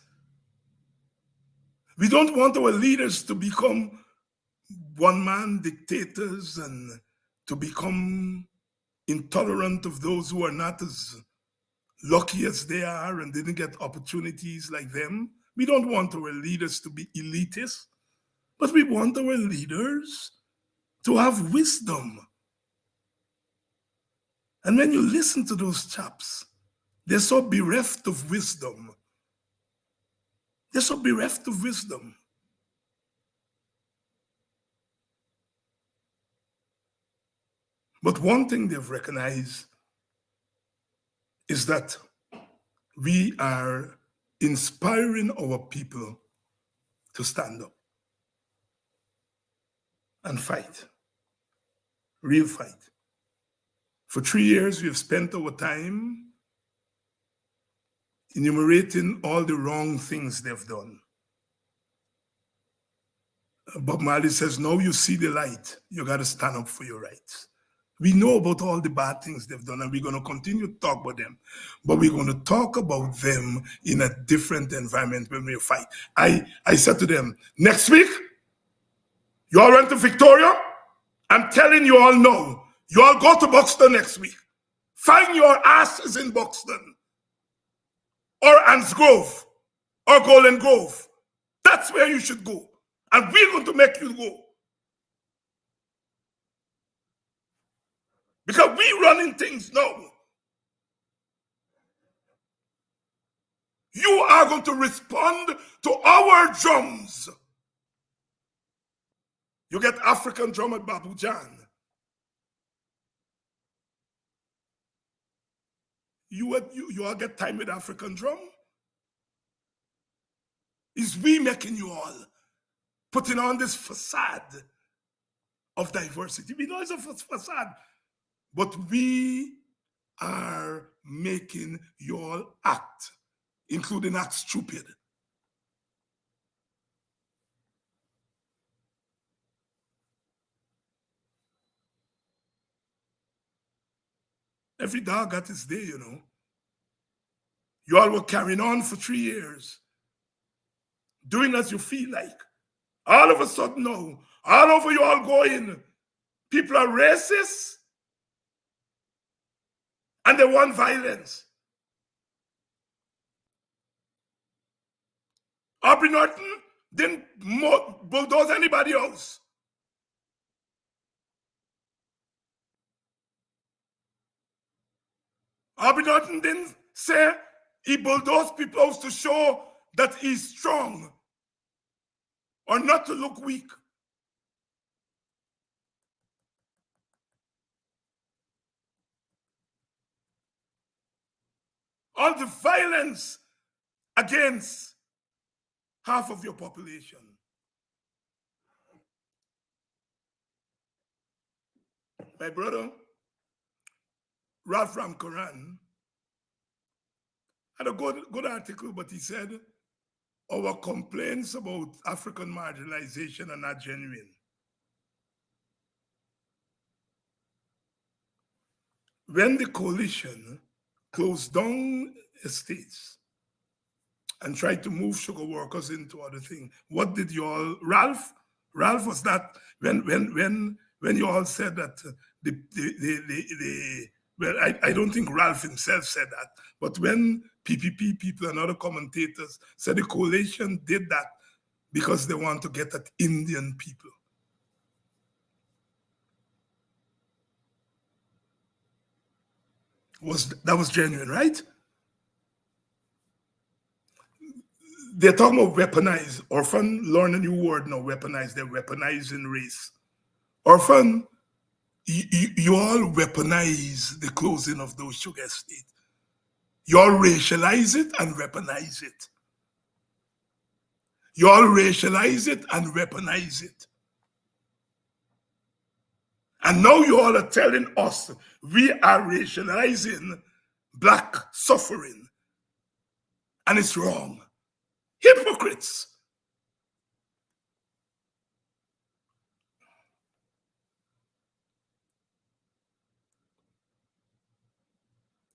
S1: we don't want our leaders to become one-man dictators and to become intolerant of those who are not as lucky as they are and didn't get opportunities like them. We don't want our leaders to be elitist, but we want our leaders to have wisdom. And when you listen to those chaps, they're so bereft of wisdom. They're so bereft of wisdom. But one thing they've recognized is that we are inspiring our people to stand up and fight, real fight. For 3 years, we have spent our time enumerating all the wrong things they've done. Bob Marley says, now you see the light, you got to stand up for your rights. We know about all the bad things they've done, and we're going to continue to talk about them. But we're going to talk about them in a different environment when we fight. I said to them, next week, you all went to Victoria? I'm telling you all no. You all go to Buxton next week. Find your asses in Buxton or Ansgrove or Golden Grove. That's where you should go. And we're going to make you go. Because we're running things now. You are going to respond to our drums. You get African drum at Babu Jan. You all get time with African drum? Is we making you all putting on this facade of diversity? We know it's a facade, but we are making you all act, including act stupid. Every dog got his day, you know. You all were carrying on for 3 years, doing as you feel like. All of a sudden, no. All over you all going, people are racist and they want violence. Aubrey Norton didn't bulldoze anybody else. Arbidon didn't say he bulldozed people out to show that he's strong or not to look weak. All the violence against half of your population. My brother, Ralph Ramkaran, had a good article, but he said, our complaints about African marginalization are not genuine. When the coalition closed down estates and tried to move sugar workers into other things, what did you all, Ralph was that, when you all said that well, I don't think Ralph himself said that, but when PPP people and other commentators said the coalition did that because they want to get at Indian people. That was genuine, right? They're talking about weaponize. Orphan, learn a new word now, weaponize. They're weaponizing race. Orphan, you all weaponize the closing of those sugar estates. You all racialize it and weaponize it. You all racialize it and weaponize it. And now you all are telling us we are racializing Black suffering. And it's wrong. Hypocrites.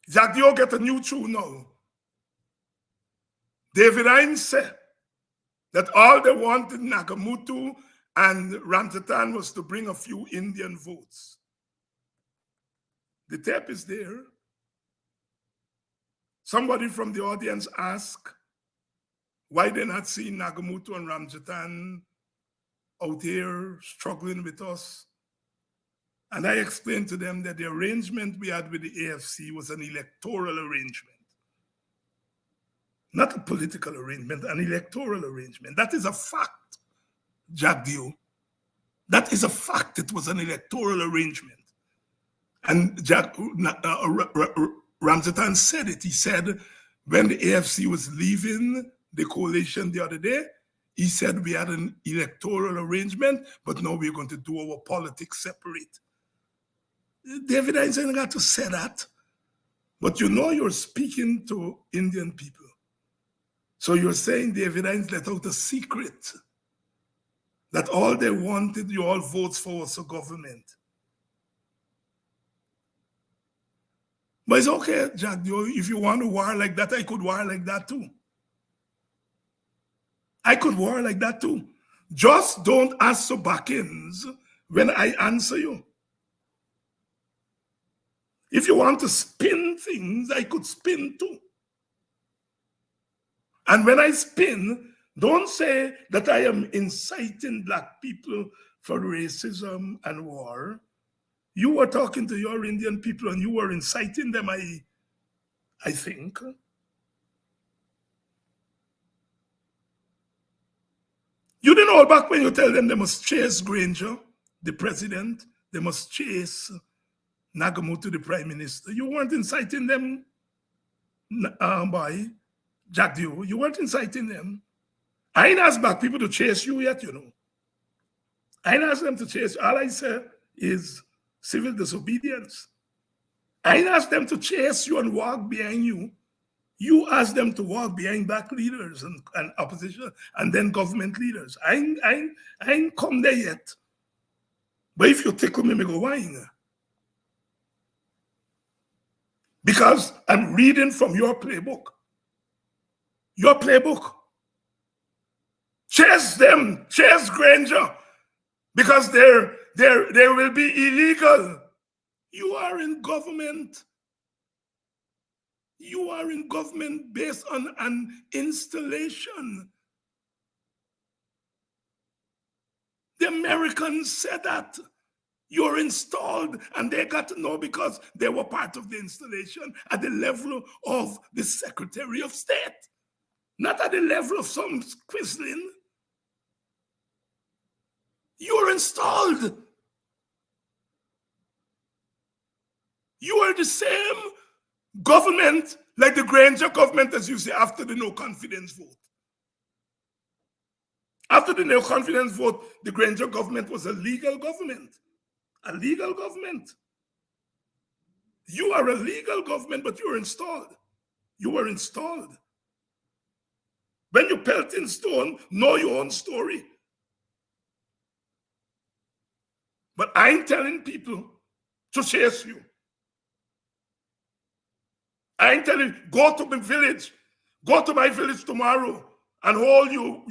S1: Jack Dio get a new tune now. David Hines said that all they wanted Nagamutu and Ramtatan was to bring a few Indian votes. The tape is there. Somebody from the audience asked why they're not seeing Nagamutu and Ramjatan out here struggling with us. And I explained to them that the arrangement we had with the AFC was an electoral arrangement. Not a political arrangement, an electoral arrangement. That is a fact, Jack Dio. That is a fact. It was an electoral arrangement. And Ramjatan said it. He said when the AFC was leaving the coalition the other day, he said we had an electoral arrangement, but now we're going to do our politics separate. David Einstein got to say that. But you know you're speaking to Indian people. So you're saying David Einstein let out a secret that all they wanted you all votes for was a government. But it's okay, Jack, if you want to war like that, I could war like that too. I could war like that too. Just don't ask for back-ins when I answer you. If you want to spin things, I could spin too. And when I spin, don't say that I am inciting Black people for racism and war. You were talking to your Indian people and you were inciting them, I think. You didn't hold back when you tell them they must chase Granger, the president, they must chase Nagamutu, the prime minister. You weren't inciting them, by Jack Dio. You weren't inciting them. I ain't asked Black people to chase you yet, you know. I ain't asked them to chase you. All I said is civil disobedience. I ain't asked them to chase you and walk behind you. You asked them to walk behind Black leaders and opposition and then government leaders. I ain't come there yet. But if you tickle me, go whine. Because I'm reading from your playbook. Your playbook. Chase them, chase Granger, because they will be illegal. You are in government. You are in government based on an installation. The Americans said that. You're installed, and they got to know because they were part of the installation at the level of the Secretary of State, not at the level of some quisling. You're installed. You are the same government like the Granger government, as you say, after the no confidence vote. After the no confidence vote, the Granger government was a legal government. A legal government. You are a legal government, but you're installed. You were installed. When you pelt in stone, know your own story. But I'm telling people to chase you. I'm telling you, go to the village. Go to my village tomorrow and hold your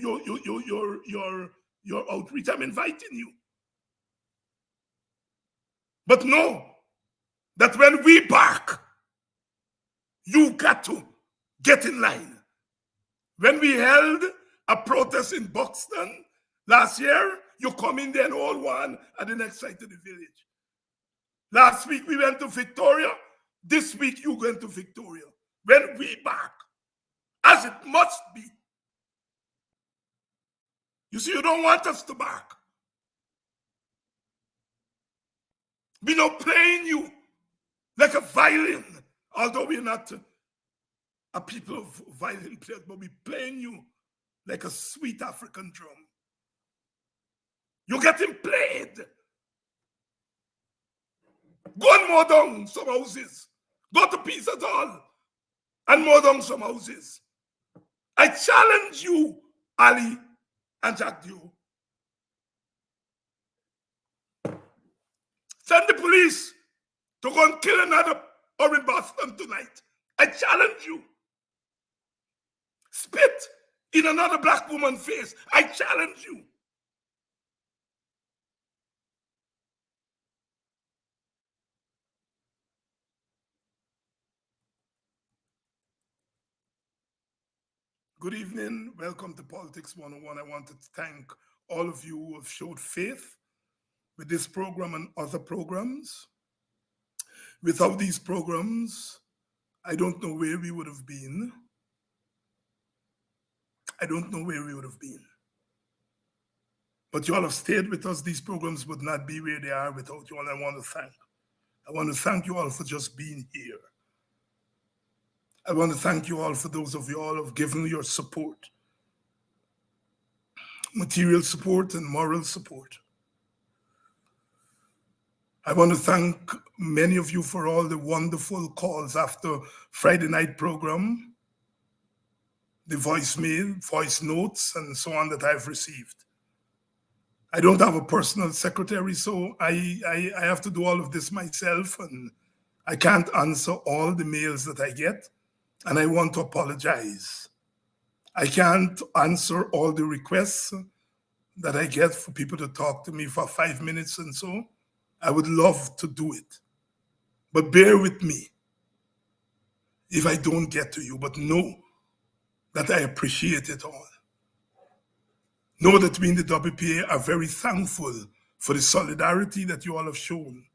S1: outreach. I'm inviting you. But know that when we bark, you got to get in line. When we held a protest in Buxton last year, you come in there and hold one at the next side of the village. Last week we went to Victoria. This week you going to Victoria. When we bark, as it must be. You see, you don't want us to bark. We're not playing you like a violin, although we're not a people of violin players, but we're playing you like a sweet African drum. You're getting played. Go and mow down some houses. Go to Pizza Hall and mow down some houses. I challenge you, Ali and Jack Dew. Send the police to go and kill another or in Boston tonight. I challenge you. Spit in another black woman's face. I challenge you. Good evening. Welcome to Politics 101. I wanted to thank all of you who have showed faith with this program and other programs. Without these programs, I don't know where we would have been. I don't know where we would have been. But you all have stayed with us. These programs would not be where they are without you all. I want to thank. I want to thank you all for just being here. I want to thank you all for those of you all who have given your support, material support and moral support. I want to thank many of you for all the wonderful calls after Friday night program, the voicemail, voice notes, and so on that I've received. I don't have a personal secretary, so I have to do all of this myself, and I can't answer all the mails that I get. And I want to apologize. I can't answer all the requests that I get for people to talk to me for 5 minutes and so. I would love to do it. But bear with me if I don't get to you, but know that I appreciate it all. Know that we in the WPA are very thankful for the solidarity that you all have shown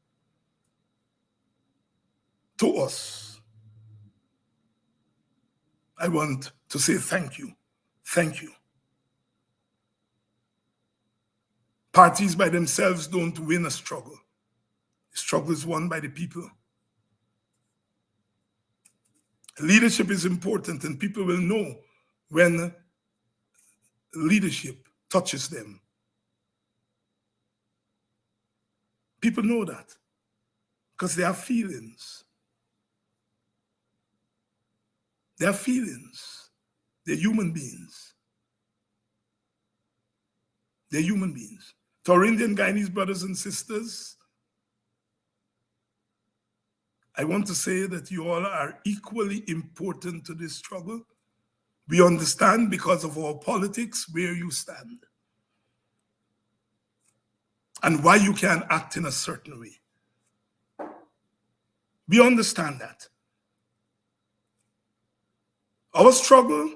S1: to us. I want to say thank you. Thank you. Parties by themselves don't win a struggle. The struggle is won by the people. Leadership is important, and people will know when leadership touches them. People know that because they have feelings. They have feelings. They're human beings. They're human beings. To our Indian Guyanese brothers and sisters, I want to say that you all are equally important to this struggle. We understand because of our politics where you stand and why you can act in a certain way. We understand that. Our struggle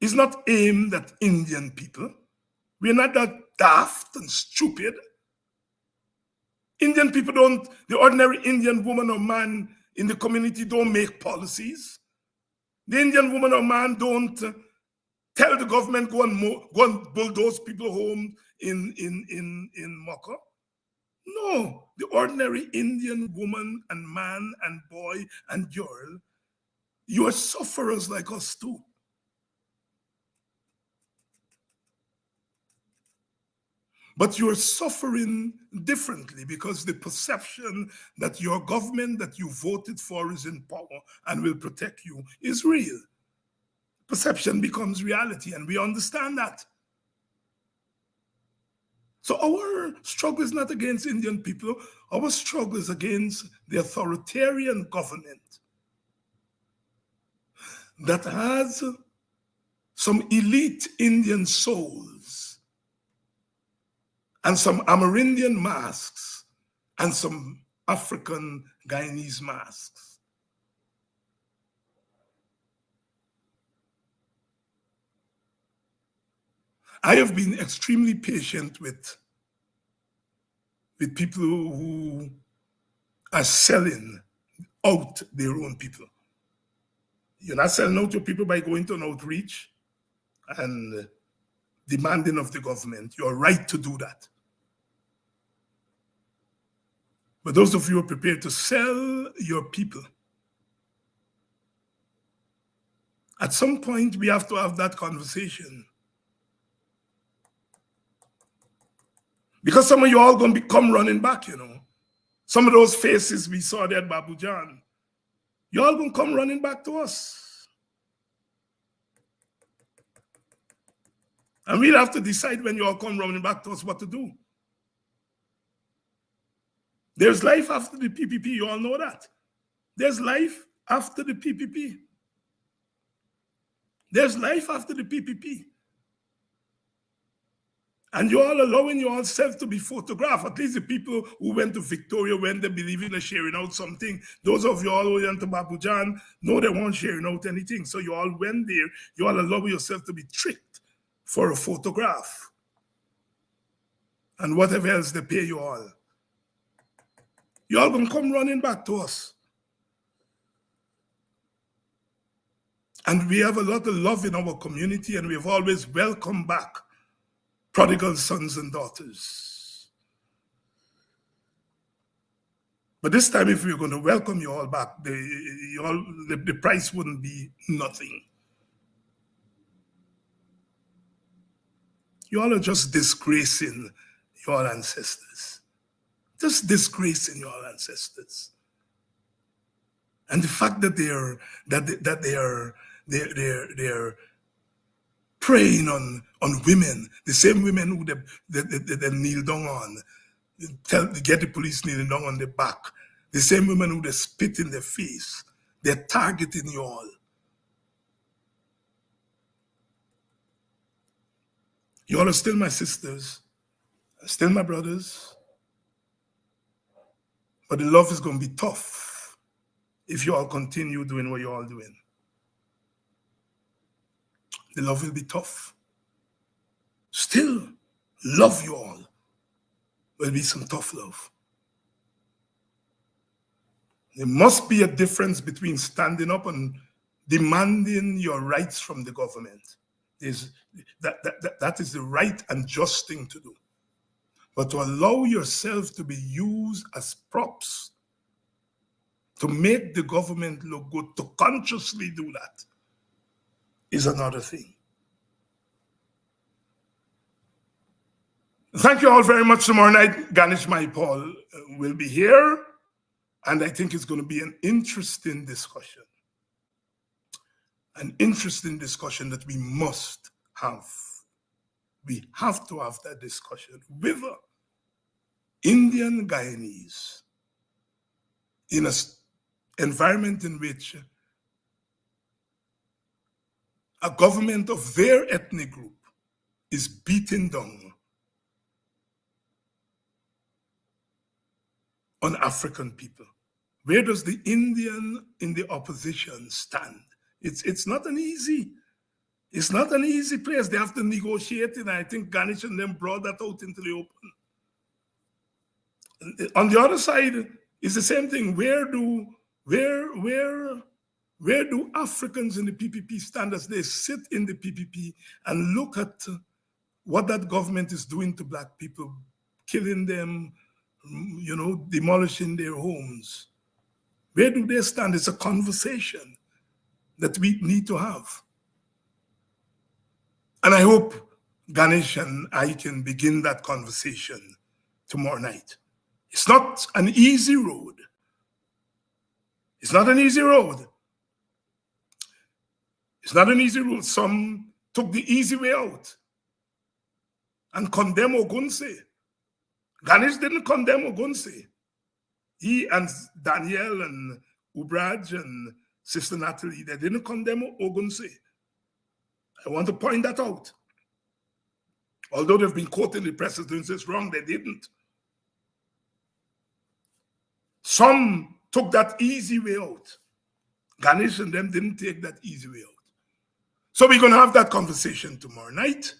S1: is not aimed at Indian people. We're not that daft and stupid Indian people don't, the ordinary Indian woman or man in the community don't make policies. The Indian woman or man don't tell the government go and bulldoze people home in Mocha. No, the ordinary Indian woman and man and boy and girl, you are sufferers like us too. But you're suffering differently because the perception that your government that you voted for is in power and will protect you is real. Perception becomes reality, and we understand that. So our struggle is not against Indian people. Our struggle is against the authoritarian government that has some elite Indian souls and some Amerindian masks and some African Guyanese masks. I have been extremely patient with people who are selling out their own people. You're not selling out your people by going to an outreach and demanding of the government. You're right to do that. But those of you who are prepared to sell your people, at some point we have to have that conversation. Because some of you all going to come running back, you know. Some of those faces we saw there at Babu Jan, you all going to come running back to us. And we'll have to decide when you all come running back to us what to do. There's life after the PPP, you all know that. There's life after the PPP. There's life after the PPP. And you all allowing yourself to be photographed. At least the people who went to Victoria when they believe in sharing out something. Those of you all who went to Babu Jan know they weren't sharing out anything. So you all went there. You all allow yourself to be tricked for a photograph. And whatever else they pay you all. You all gonna come running back to us. And we have a lot of love in our community, and we've always welcomed back prodigal sons and daughters. But this time, if we were going to welcome you all back, the price wouldn't be nothing. You all are just disgracing your ancestors. Just disgracing your ancestors. And the fact that they're preying on women, the same women who they kneel down on, get the police kneeling down on their back, the same women who they spit in their face, they're targeting you all. You all are still my sisters, still my brothers, but the love is going to be tough if you all continue doing what you're all doing. The love will be tough. Still, love you all. Will be some tough love. There must be a difference between standing up and demanding your rights from the government. That is the right and just thing to do. But to allow yourself to be used as props to make the government look good, to consciously do that, is another thing. Thank you all very much. Tomorrow night, Ganesh Maipal will be here, and I think it's going to be an interesting discussion. An interesting discussion that we must have. We have to have that discussion with Indian Guyanese in an environment in which a government of their ethnic group is beating down on African people. Where does the Indian in the opposition stand? It's not an easy place. They have to negotiate it, and I think Ganesh and them brought that out into the open. On the other side, it's the same thing. Where do Africans in the PPP stand as they sit in the PPP and look at what that government is doing to Black people, killing them, demolishing their homes? Where do they stand? It's a conversation that we need to have. And I hope Ganesh and I can begin that conversation tomorrow night. It's not an easy road. It's not an easy road. It's not an easy road. Some took the easy way out and condemn Ogunse. Ganesh didn't condemn Ogunse. He and Danielle and Ubraj and Sister Natalie, they didn't condemn Ogunse. I want to point that out. Although they've been quoting the press as doing this wrong, they didn't. Some took that easy way out. Ganesh and them didn't take that easy way out. So we're going to have that conversation tomorrow night.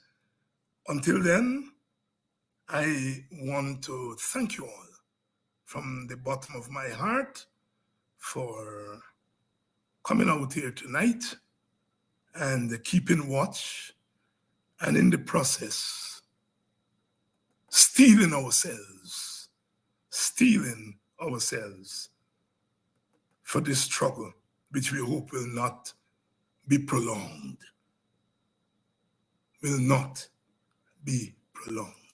S1: Until then, I want to thank you all from the bottom of my heart for coming out here tonight and keeping watch, and in the process, steeling ourselves for this struggle, which we hope will not be prolonged. Will not be prolonged.